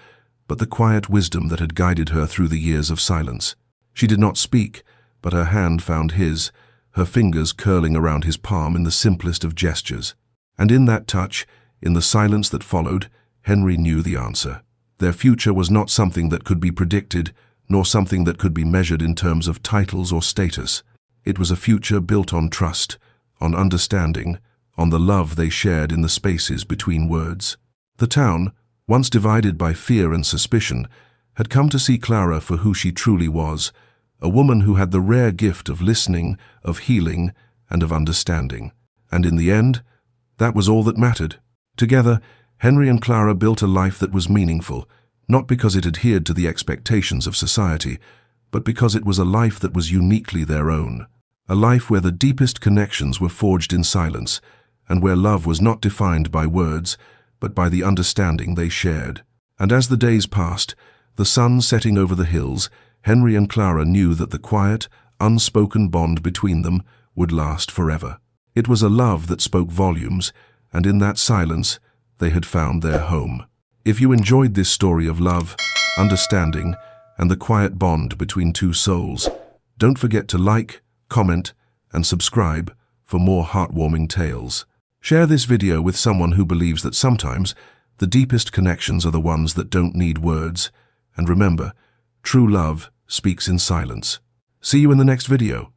but the quiet wisdom that had guided her through the years of silence. She did not speak, but her hand found his, her fingers curling around his palm in the simplest of gestures. And in that touch, in the silence that followed, Henry knew the answer. Their future was not something that could be predicted, nor something that could be measured in terms of titles or status. It was a future built on trust, on understanding, on the love they shared in the spaces between words. The town, once divided by fear and suspicion, had come to see Clara for who she truly was, a woman who had the rare gift of listening, of healing, and of understanding. And in the end, that was all that mattered. Together, Henry and Clara built a life that was meaningful, not because it adhered to the expectations of society, but because it was a life that was uniquely their own. A life where the deepest connections were forged in silence, and where love was not defined by words, but by the understanding they shared. And as the days passed, the sun setting over the hills, Henry and Clara knew that the quiet, unspoken bond between them would last forever. It was a love that spoke volumes, and in that silence, they had found their home. If you enjoyed this story of love, understanding, and the quiet bond between two souls, don't forget to like, comment, and subscribe for more heartwarming tales. Share this video with someone who believes that sometimes the deepest connections are the ones that don't need words. And remember, true love speaks in silence. See you in the next video.